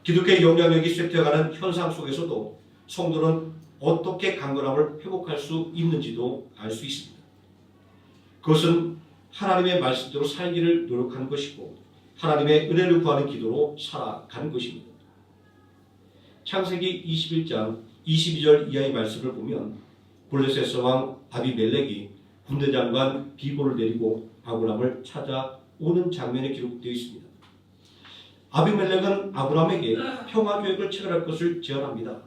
기독교의 영향력이 쇠퇴해가는 현상 속에서도 성도는 어떻게 강건함을 회복할 수 있는지도 알 수 있습니다. 그것은 하나님의 말씀대로 살기를 노력하는 것이고 하나님의 은혜를 구하는 기도로 살아가는 것입니다. 창세기 21장 22절 이하의 말씀을 보면 블레셋 왕 아비멜렉이 군대장관 비보를 데리고 아브람을 찾아오는 장면이 기록되어 있습니다. 아비멜렉은 아브람에게 평화계획을 체결할 것을 제안합니다.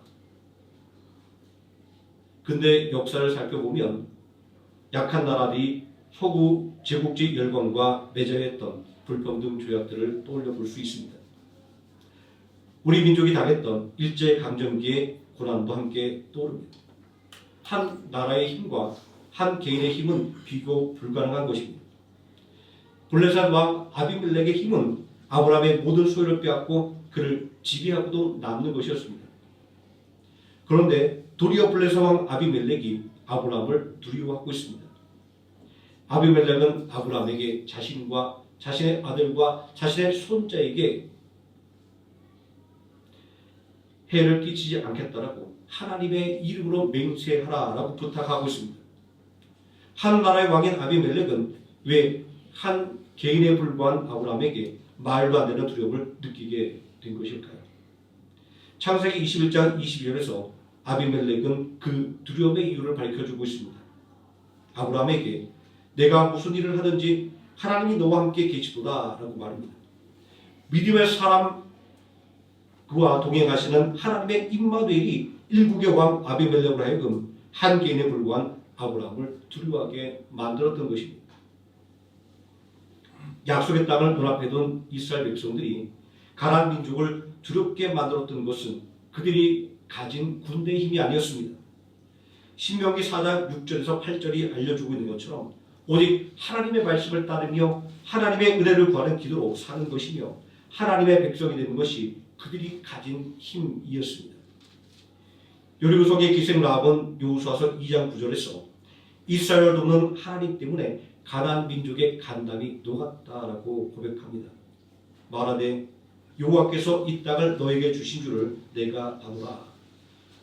근데 역사를 살펴보면 약한 나라들이 서구 제국주의 열강과 맺어했던 불평등 조약들을 떠올려 볼 수 있습니다. 우리 민족이 당했던 일제강점기의 고난도 함께 떠오릅니다. 한 나라의 힘과 한 개인의 힘은 비교 불가능한 것입니다. 블레셋 왕 아비멜렉의 힘은 아브람의 모든 소유를 빼앗고 그를 지배하고도 남는 것이었습니다. 그런데 도리어 블레셋 왕 아비멜렉이 아브람을 두려워하고 있습니다. 아비멜렉은 아브람에게 자신과 자신의 아들과 자신의 손자에게 해를 끼치지 않겠다라고 하나님의 이름으로 맹세하라라고 부탁하고 있습니다. 한 나라의 왕인 아비멜렉은 왜 한 개인에 불과한 아브람에게 말도 안 되는 두려움을 느끼게 된 것일까요? 창세기 21장 22절에서 아비멜렉은 그 두려움의 이유를 밝혀주고 있습니다. 아브람에게 내가 무슨 일을 하든지 하나님이 너와 함께 계시도다 라고 말합니다. 믿음의 사람 그와 동행하시는 하나님의 임마누엘이 일국의 왕 아비멜렉으로 하여금 한 개인에 불과한 아브람을 두려워하게 만들었던 것입니다. 약속의 땅을 눈앞에 둔 이스라엘 백성들이 가나안 민족을 두렵게 만들었던 것은 그들이 가진 군대의 힘이 아니었습니다. 신명기 4장 6절에서 8절이 알려주고 있는 것처럼 오직 하나님의 말씀을 따르며 하나님의 은혜를 구하는 기도로 사는 것이며 하나님의 백성이 되는 것이 그들이 가진 힘이었습니다. 여리고성의 기생 라합은 여호수아서 2장 9절에서 이스라엘을 돕는 하나님 때문에 가나안 민족의 간담이 녹았다라고 고백합니다. 말하되 여호와께서 이 땅을 너에게 주신 줄을 내가 아노라.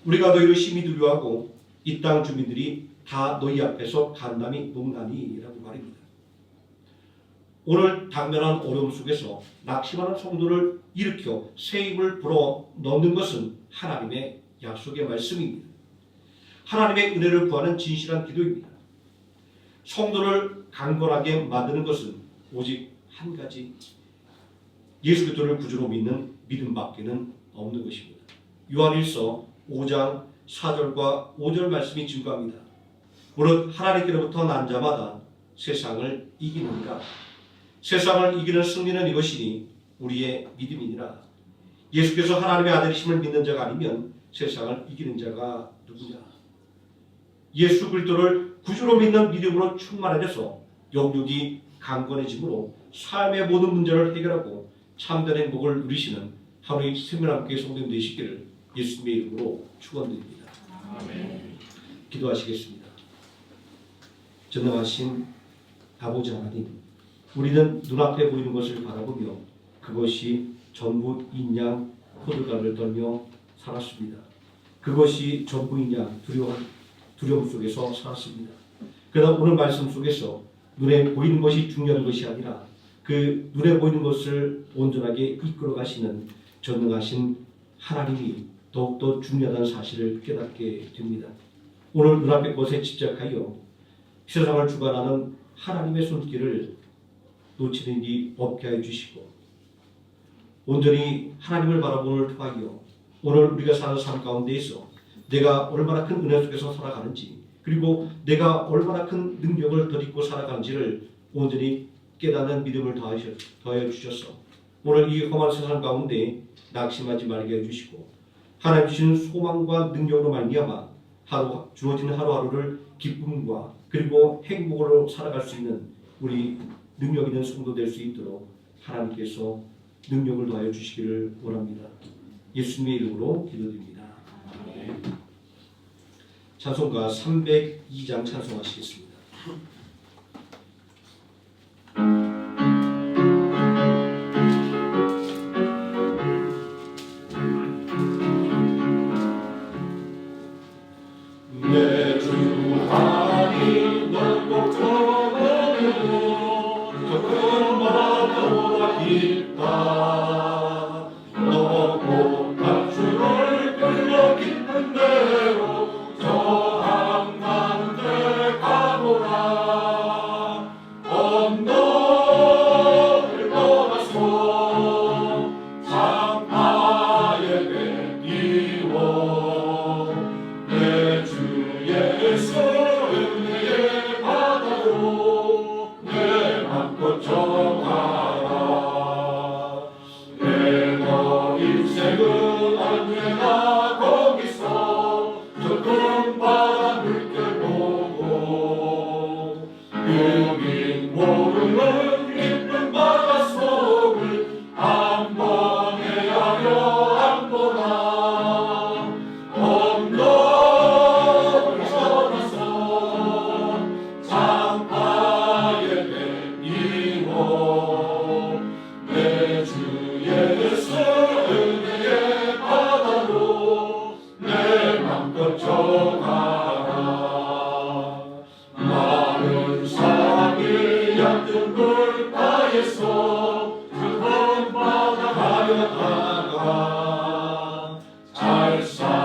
우리가 너희를 심히 두려워하고 이 땅 주민들이 다 너희 앞에서 간담이 녹나니 라고 말입니다. 오늘 당면한 어려움 속에서 낙심하는 성도를 일으켜 새 힘을 불어 넣는 것은 하나님의 약속의 말씀입니다. 하나님의 은혜를 구하는 진실한 기도입니다. 성도를 강건하게 만드는 것은 오직 한 가지 예수 그리스도를 구주로 믿는 믿음밖에는 없는 것입니다. 요한일서 5장 4절과 5절 말씀이 증거합니다. 무릇 하나님께로부터 난 자마다 세상을 이기느니라. 세상을 이기는 승리는 이것이니 우리의 믿음이니라. 예수께서 하나님의 아들이심을 믿는 자가 아니면 세상을 이기는 자가 누구냐. 예수 그리스도를 구주로 믿는 믿음으로 충만해져서 영육이 강건해짐으로 삶의 모든 문제를 해결하고 참된 행복을 누리시는 하루의 생명함께 성도님 되시기를 예수님의 이름으로 축원드립니다. 아멘. 기도하시겠습니다. 전능하신 아버지 하나님, 우리는 눈앞에 보이는 것을 바라보며 그것이 전부 인양 호들갑을 떨며 살았습니다. 그것이 전부이냐 두려움 속에서 살았습니다. 그러나 오늘 말씀 속에서 눈에 보이는 것이 중요한 것이 아니라 그 눈에 보이는 것을 온전하게 이끌어 가시는 전능하신 하나님이 더욱더 중요하다는 사실을 깨닫게 됩니다. 오늘 눈앞의 것에 집착하여 세상을 주관하는 하나님의 손길을 놓치는 일이 없게 해 주시고 온전히 하나님을 바라보는 통하여 오늘 우리가 사는 삶 가운데에서 내가 얼마나 큰 은혜 속에서 살아가는지 그리고 내가 얼마나 큰 능력을 덧입고 살아가는지를 온전히 깨닫는 믿음을 더하여 주셔서 오늘 이 험한 세상 가운데 낙심하지 말게 해주시고 하나님 주신 소망과 능력으로 말미암아 주어지는 하루하루를 기쁨과 그리고 행복으로 살아갈 수 있는 우리 능력 있는 성도 될 수 있도록 하나님께서 능력을 더하여 주시기를 원합니다. 예수님의 이름으로 기도드립니다. 아멘. 찬송가 302장 찬송하시겠습니다. 내 주 하나님 널 꼭 전하고 저 큰 바다보다 깊다 너 곧 단추를 끌려 깊은 데로 저 한가운데 가보라 언덕을 떠나서 창파에 뱉기워 내 주 예수 은혜의 바다로 내 맘껏 정하라 내 너 인생은 언제나 거기서 저 큰 바다 물결 보고 흠인 모르는 깊은 바다 속을 한번 헤아려 안 보나 언덕을 떠나서 창파에 뱉기워 내 주 예수 은혜의 바다로 내 맘껏 정하라 많은 사람이 얕은 물가에서 큰 바다 가려다가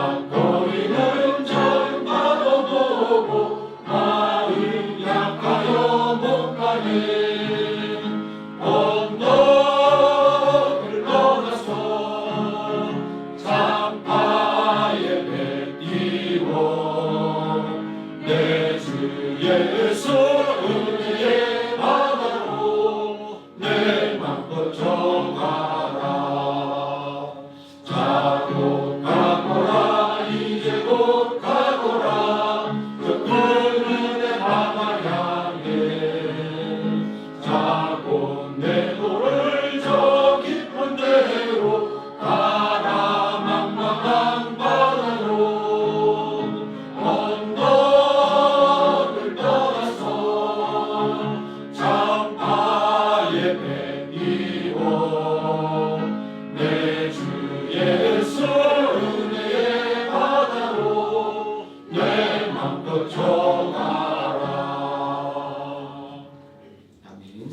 찰싹거리는 저 바다 보고 마음 약하여 못 가네 언덕을 떠나서 창파에 뱉기워 내 주 예수 은혜의 바다로 내 맘껏 정하라 자고 가거라 이제 곧 가거라 저 큰 은혜 바다 향해 자고 내 도를 저 깊은 데로 가라 망망한 바다로 언덕을 떠나서 창파에 뱉기워 내 주 예수 은혜의 바다로 내 맘껏 정하라 아멘.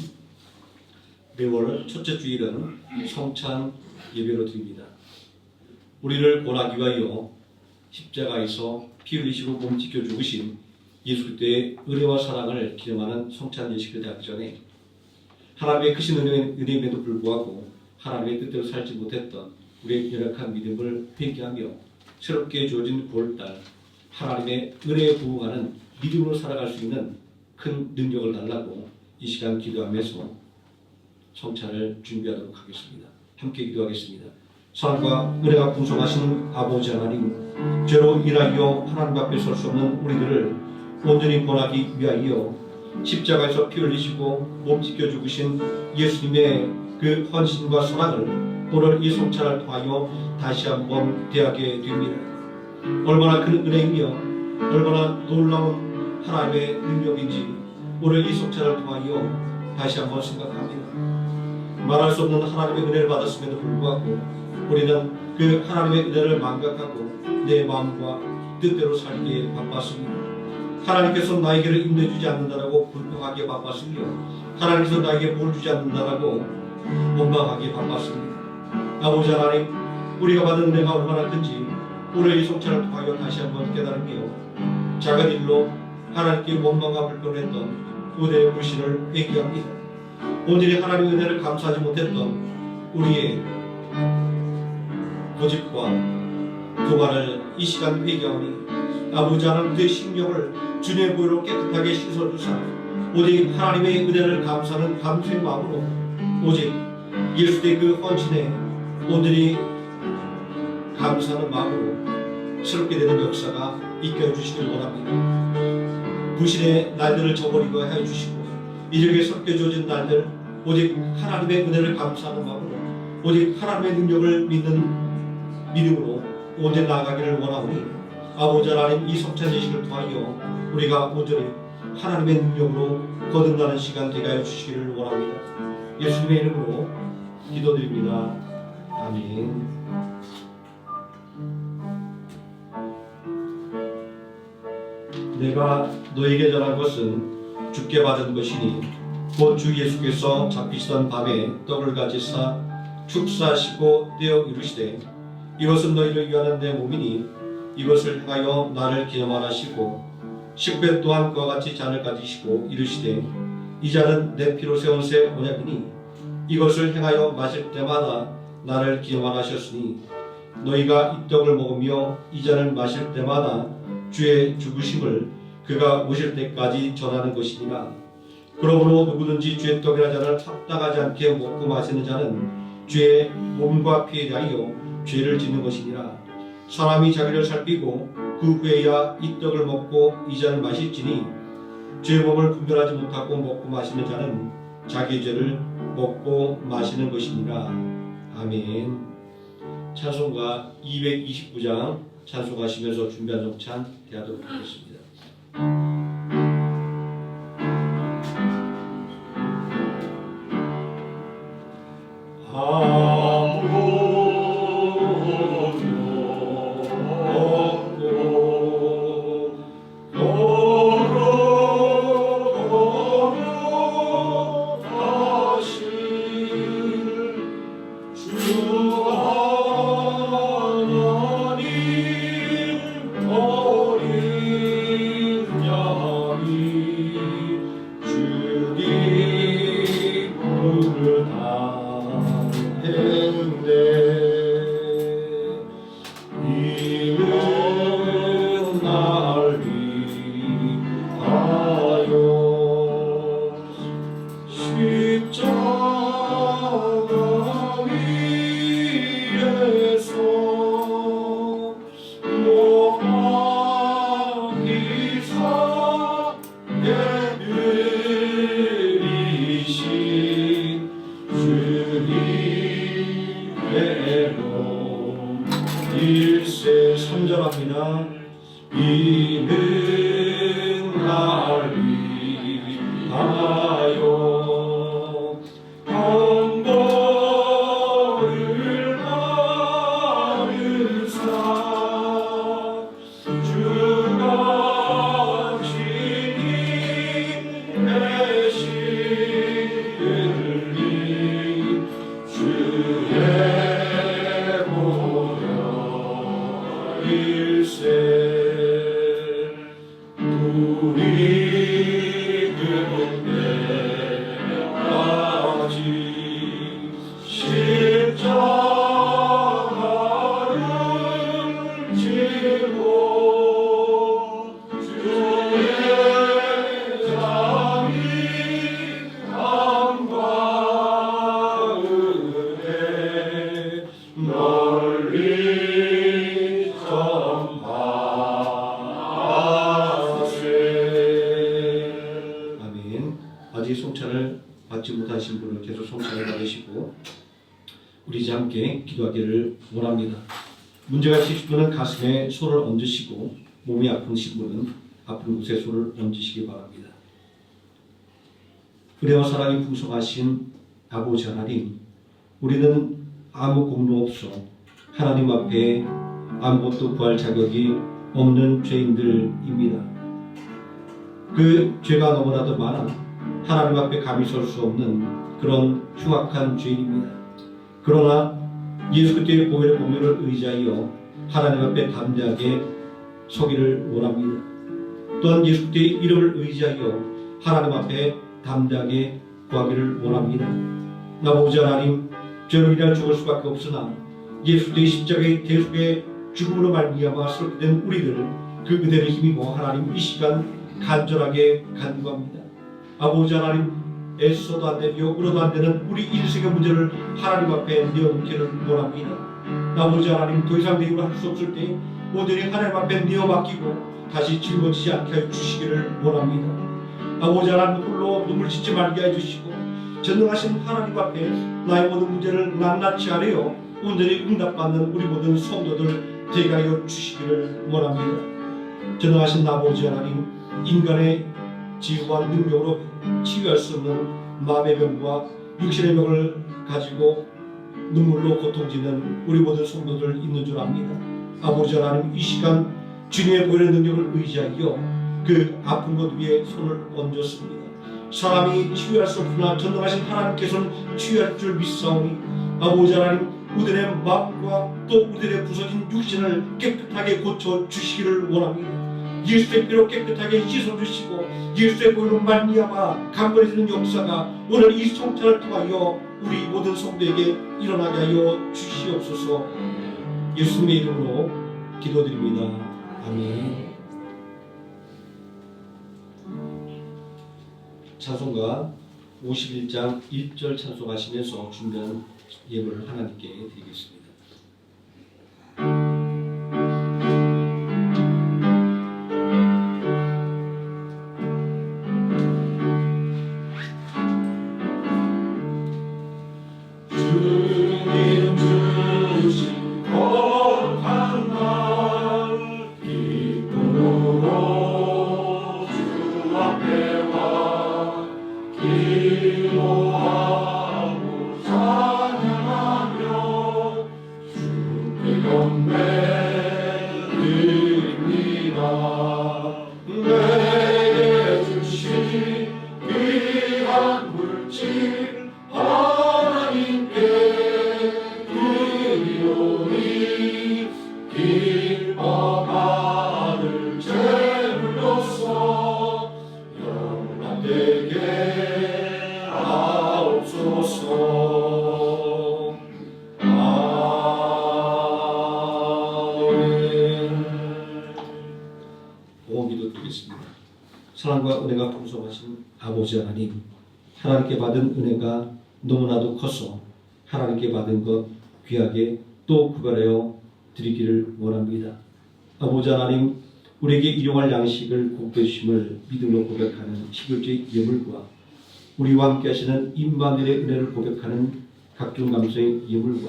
매월 첫째 주일은 성찬 예배로 드립니다. 우리를 구원하기 위하여 십자가에서 피 흘리시고 몸 찢겨 죽으신 예수 그리스도의 은혜와 사랑을 기념하는 성찬 예식을 대하기 전에 하나님의 크신 은혜임에도 불구하고 하나님의 뜻대로 살지 못했던 우리의 연약한 믿음을 회개하며 새롭게 주어진 9월달 하나님의 은혜에 부응하는 믿음으로 살아갈 수 있는 큰 능력을 달라고 이 시간 기도하면서 성찬을 준비하도록 하겠습니다. 함께 기도하겠습니다. 사랑과 은혜가 풍성하신 아버지 하나님, 죄로 인하여 하나님 앞에 설 수 없는 우리들을 온전히 구원하기 위하여 십자가에서 피 흘리시고 몸 찢겨 죽으신 예수님의 그 헌신과 사랑을 오늘 이 성찬을 통하여 다시 한번 대하게 됩니다. 얼마나 큰 은혜이며 얼마나 놀라운 하나님의 능력인지 오늘 이 성찬을 통하여 다시 한번 생각합니다. 말할 수 없는 하나님의 은혜를 받았음에도 불구하고 우리는 그 하나님의 은혜를 망각하고 내 마음과 뜻대로 살기에 바빴습니다. 하나님께서 나에게를 인내주지 않는다라고 불평하기에 바빴으며 하나님께서 나에게 뭘 주지 않는다라고 원망하기에 바빴습니다. 아버지 하나님, 우리가 받은 은혜가 얼마나 큰지 오늘 이 성찬을 통하여 다시 한번 깨달으며 작은 일로 하나님께 원망과 불평했던 우리의 불신을 회개합니다. 오늘이 하나님의 은혜를 감사하지 못했던 우리의 고집과 교만을 이 시간 회개하오니 아버지 하나님, 그의 심령을 주님의 보혈로 깨끗하게 씻어주사 오직 하나님의 은혜를 감사하는 감사의 마음으로 오직 예수의 그 헌신에 오늘이 감사하는 마음으로 새롭게 되는 역사가 있게 해주시길 원합니다. 부신의 날들을 저버리고 하여 주시고 이렇게 새롭게 주어진 날들 오직 하나님의 은혜를 감사하는 마음으로 오직 하나님의 능력을 믿는 믿음으로 오늘 나아가기를 원하오니 아버지 하나님, 이 성찬 예식을 통하여 우리가 온전히 하나님의 능력으로 거듭나는 시간 되게 하여 주시기를 원합니다. 예수님의 이름으로 기도드립니다. 아멘. 내가 너에게 전한 것은 주께 받은 것이니 곧 주 예수께서 잡히시던 밤에 떡을 가지사 축사하시고 떼어 이르시되 이것은 너희를 위하는 내 몸이니 이것을 행하여 나를 기념하시고 식배 또한 그와 같이 잔을 가지시고 이르시되 이 잔은 내 피로 세운 새 언약이니 이것을 행하여 마실 때마다 나를 기념하셨으니 너희가 이 떡을 먹으며 이 잔을 마실 때마다 주의 죽으심을 그가 오실 때까지 전하는 것이니라. 그러므로 누구든지 주의 떡이나 잔을 합당하지 않게 먹고 마시는 자는 주의 몸과 피에 대하여 죄를 짓는 것이니라. 사람이 자기를 살피고 그 후에야 이 떡을 먹고 이 잔을 마실지니 죄의 몸을 분별하지 못하고 먹고 마시는 자는 자기 죄를 먹고 마시는 것이니라. 아멘. 찬송가 229장 찬송하시면서 준비한 성찬 대하도록 하겠습니다. 일세 선전합니다. 이는 날 위하여 번거를 받으사 주가 친히 내시니 주의 일세 우리 그분께까지 십자가를 지고 주의 자비 함과 은혜 널리 아멘. 아직 송찬을 받지 못하신 분은 계속 송찬을 받으시고 우리 이제 함께 기도하기를 원합니다. 문제가 있으신 분은 가슴에 손을 얹으시고 몸이 아프신 분은 아픈 곳에 손을 얹으시기 바랍니다. 은혜와 사랑이 풍성하신 아버지 하나님, 우리는 아무 공로 없어 하나님 앞에 아무것도 구할 자격이 없는 죄인들입니다. 그 죄가 너무나도 많아 하나님 앞에 감히 설 수 없는 그런 흉악한 죄인입니다. 그러나 예수 그리스도의 보혈의 공로를 의지하여 하나님 앞에 담대하게 서기를 원합니다. 또한 예수 그리스도의 이름을 의지하여 하나님 앞에 담대하게 구하기를 원합니다. 아버지 하나님, 저는 이날 죽을 수밖에 없으나 예수 그리스도의 십자가의 대속의 죽음으로 말미암아 쓰게 된 우리들 그 은혜를 힘입어 하나님 이 시간 간절하게 간구합니다. 아버지 하나님, 애써도 안 되며 울어도 안 되는 우리 인생의 문제를 하나님 앞에 내어놓기를 원합니다. 아버지 하나님, 더 이상 내 힘으로 할 수 없을 때 온전히 하나님 앞에 내어 맡기고 다시 짊어지지 않게 해 주시기를 원합니다. 아버지 하나님, 홀로 눈물 짓지 말게 해주시고 전능하신 하나님 앞에 나의 모든 문제를 낱낱이 아뢰어 온전히 응답받는 우리 모든 성도들 되게 하여 주시기를 원합니다. 전능하신 아버지 하나님, 인간의 지혜와 능력으로 치유할 수 없는 마음의 병과 육신의 병을 가지고 눈물로 고통짓는 우리 모든 성도들 있는 줄 압니다. 아버지 하나님, 이 시간 주님의 보혈의 능력을 의지하여 그 아픈 것 위에 손을 얹었습니다. 사람이 치유할 수 없으나 전능하신 하나님께서는 치유할 줄 믿사오니 아버지 하나님, 우리의 마음과 또 우리의 부서진 육신을 깨끗하게 고쳐 주시기를 원합니다. 예수의 피로 깨끗하게 씻어주시고 예수의 보혈로 말미암아 강건해지는 역사가 오늘 이 성찬을 통하여 우리 모든 성도에게 일어나게 하여 주시옵소서. 예수님의 이름으로 기도드립니다. 아멘. 찬송가 51장 1절 찬송하시면서 준비한 예물을 하나님께 드리겠습니다. 주님 주신 거룩한 날 기쁨으로 주 앞에 와 기도하고 찬양하며 주께 경배 드립니다. 내게 주신 귀한 물질 하나님께 드리오니 기뻐 받을 재물로서 영광되게 하옵소서. 아멘. 기도 드리겠습니다. 사랑과 은혜가 풍성하신 아버지 하나님, 하나님께 받은 은혜가 너무나도 커서 하나님께 받은 것 귀하게 또 구별하여 드리기를 원합니다. 아버지 하나님, 우리에게 일용할 양식을 곱게 주심을 믿음으로 고백하는 11조의 예물과 우리와 함께 하시는 임마누엘의 은혜를 고백하는 각종 감사의 예물과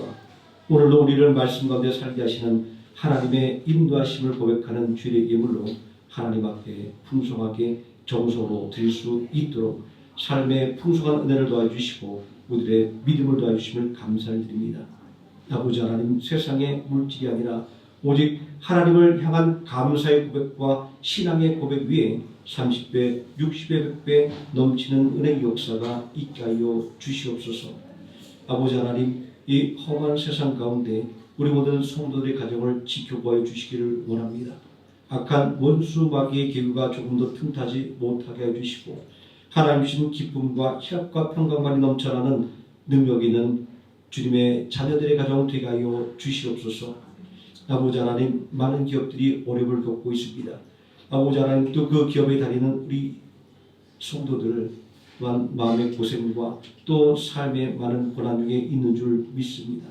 오늘도 우리를 말씀 가운데 살게 하시는 하나님의 인도하심을 고백하는 주일의 예물로 하나님 앞에 풍성하게 정성으로 드릴 수 있도록 삶의 풍성한 은혜를 도와주시고 우리의 믿음을 도와주심을 감사를 드립니다. 아버지 하나님, 세상의 물질이 아니라 오직 하나님을 향한 감사의 고백과 신앙의 고백 위에 30배, 60배, 100배 넘치는 은혜의 역사가 있게 하여 주시옵소서. 아버지 하나님, 이 험한 세상 가운데 우리 모든 성도들의 가정을 지켜보아 주시기를 원합니다. 악한 원수 마귀의 계류가 조금 더 틈타지 못하게 해주시고 하나님 주신 기쁨과 희락과 평강만이 넘쳐나는 능력 있는 주님의 자녀들의 가정 되게 하여 주시옵소서. 아버지 하나님, 많은 기업들이 어려움을 겪고 있습니다. 아버지 하나님, 또 그 기업에 다니는 우리 성도들 마음의 고생과 또 삶의 많은 고난 중에 있는 줄 믿습니다.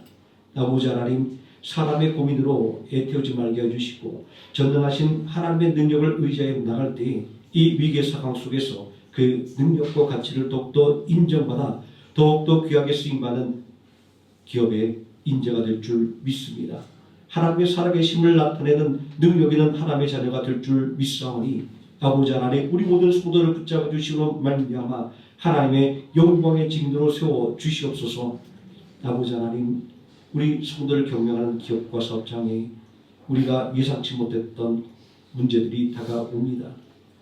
아버지 하나님, 사람의 고민으로 애태우지 말게 해주시고 전능하신 하나님의 능력을 의지하여 나갈 때 이 위기의 상황 속에서 그 능력과 가치를 더욱더 인정받아 더욱더 귀하게 쓰임받는 기업의 인재가 될 줄 믿습니다. 하나님의 살아계심을 나타내는 능력 있는 하나님의 자녀가 될 줄 믿사오니 아버지 하나님, 우리 모든 성도를 붙잡아 주시고 말미암아 하나님의 영광의 징조로 세워 주시옵소서. 아버지 하나님, 우리 성도를 경영하는 기업과 사업장에 우리가 예상치 못했던 문제들이 다가옵니다.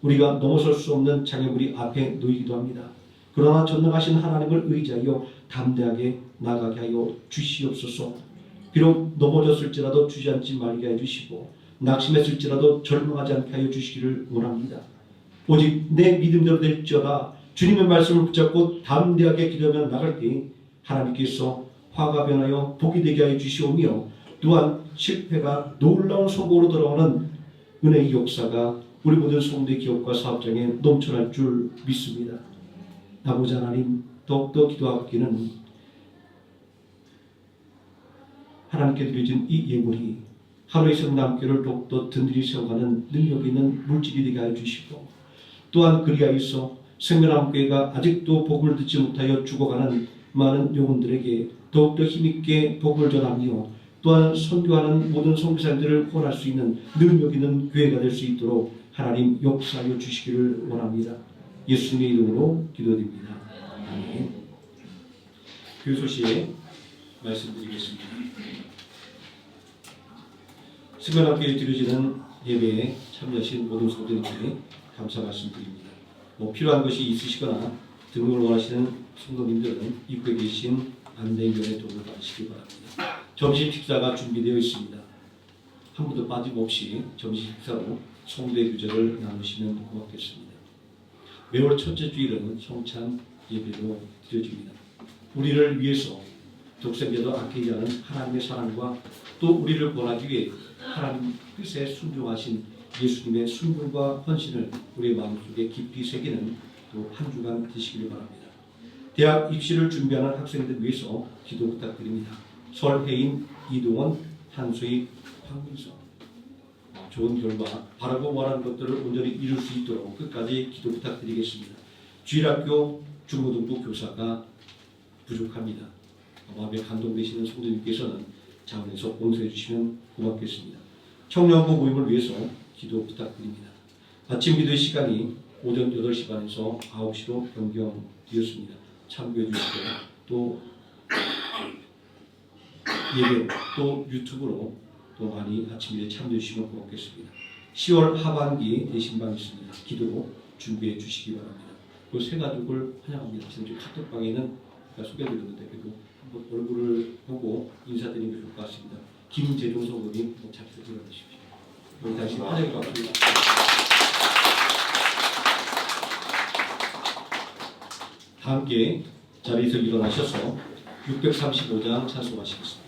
우리가 넘어설 수 없는 장애물이 앞에 놓이기도 합니다. 그러나 전능하신 하나님을 의지하여 담대하게 나가게 하여 주시옵소서. 비록 넘어졌을지라도 주저앉지 말게 해주시고 낙심했을지라도 절망하지 않게 하여 주시기를 원합니다. 오직 내 믿음대로 될지어다 주님의 말씀을 붙잡고 담대하게 기도하며 나갈 때 하나님께서 화가 변하여 복이 되게 하여 주시오며 또한 실패가 놀라운 성공으로 돌아오는 은혜의 역사가 우리 모든 성도의 기업과 사업장에 넘쳐날 줄 믿습니다. 아버지 하나님, 더욱더 기도하기는 하나님께 드려진 이 예물이 하루의 성남교를 더욱더 든든히 세워가는 능력 있는 물질이 되게 하여 주시고 또한 그리하여서 생명함교회가 아직도 복음을 듣지 못하여 죽어가는 많은 영혼들에게 더욱더 힘있게 복음을 전하며 또한 선교하는 모든 선교사님들을 구원할 수 있는 능력 있는 교회가 될 수 있도록 하나님 역사하여 주시기를 원합니다. 예수님의 이름으로 기도드립니다. 아멘. 교회 소식 말씀드리겠습니다. 승관학교에 드려지는 예배에 참여하신 모든 성도님께 감사 말씀드립니다. 필요한 것이 있으시거나 등록을 원하시는 성도님들은 입구에 계신 안내위원의 도움을 받으시기 바랍니다. 점심 식사가 준비되어 있습니다. 한 분도 빠짐없이 점심 식사로 성도의 규제를 나누시면 고맙겠습니다. 매월 첫째 주일은 성찬 예배로 드려집니다. 우리를 위해서 독생자도 아끼지 않은 하나님의 사랑과 또 우리를 구원하기 위해 하나님 뜻에 순종하신 예수님의 순종과 헌신을 우리의 마음속에 깊이 새기는 또 한 주간 되시기를 바랍니다. 대학 입시를 준비하는 학생들 위해서 기도 부탁드립니다. 설혜인, 이동원, 한수희, 황민서 좋은 결과 바라고 원하는 것들을 온전히 이룰 수 있도록 끝까지 기도 부탁드리겠습니다. 주일학교 중고등부 교사가 부족합니다. 마음에 감동되시는 성도님께서는 자원에서 봉사해 주시면 고맙겠습니다. 청년부 모임을 위해서 기도 부탁드립니다. 아침 기도의 시간이 오전 8시 반에서 9시로 변경되었습니다. 참고해 주시고 또 예배 또 유튜브로 또 많이 아침 기도에 참여해 주시면 고맙겠습니다. 10월 하반기 대신방 있습니다. 기도 준비해 주시기 바랍니다. 그 세 가족을 환영합니다. 지금 카톡방에는 소개해드렸는데 그래도 한번 얼굴을 보고 인사드리는 게 좋을 것 같습니다. 김재종 성도님 자리에서 일어나십시오. 여기 다시 환영해 주십니다. 다 함께 자리에서 일어나셔서 635장 찬송하시겠습니다.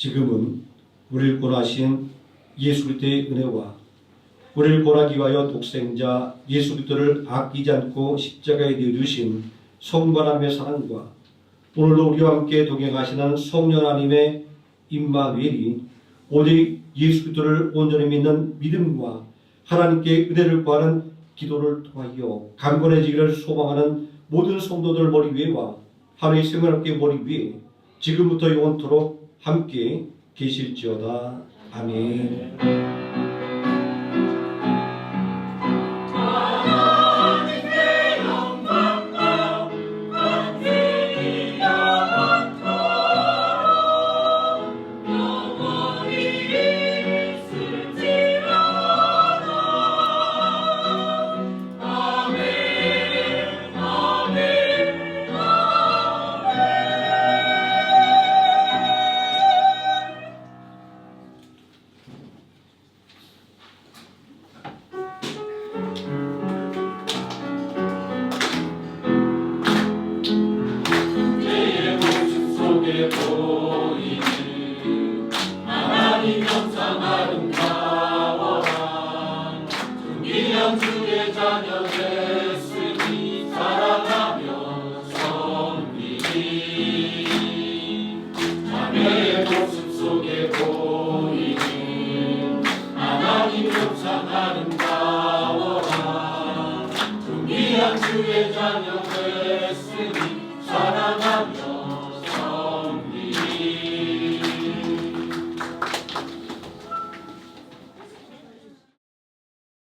지금은 우리를 구원하신 예수 그리스도의 은혜와 우리를 구원하기 위하여 독생자 예수 그리스도를 아끼지 않고 십자가에 내어주신 성부 하나님의 사랑과 오늘도 우리와 함께 동행하시는 성령 하나님의 임마누엘이 오직 예수 그리스도를 온전히 믿는 믿음과 하나님께 은혜를 구하는 기도를 통하여 강건해지기를 소망하는 모든 성도들 머리 위에와 하나님의 생명함께 머리 위에 지금부터 영원토록 함께 계실지어다. 아멘. 하나님께 속에 보이는 하나님 형상 아름다워라. 존귀한 주의 자녀 됐으니 사랑하며 섬기리. 자매의 모습 속에 보이는 하나님 형상 아름다워라. 존귀한 주의 자녀 됐으니 사랑하며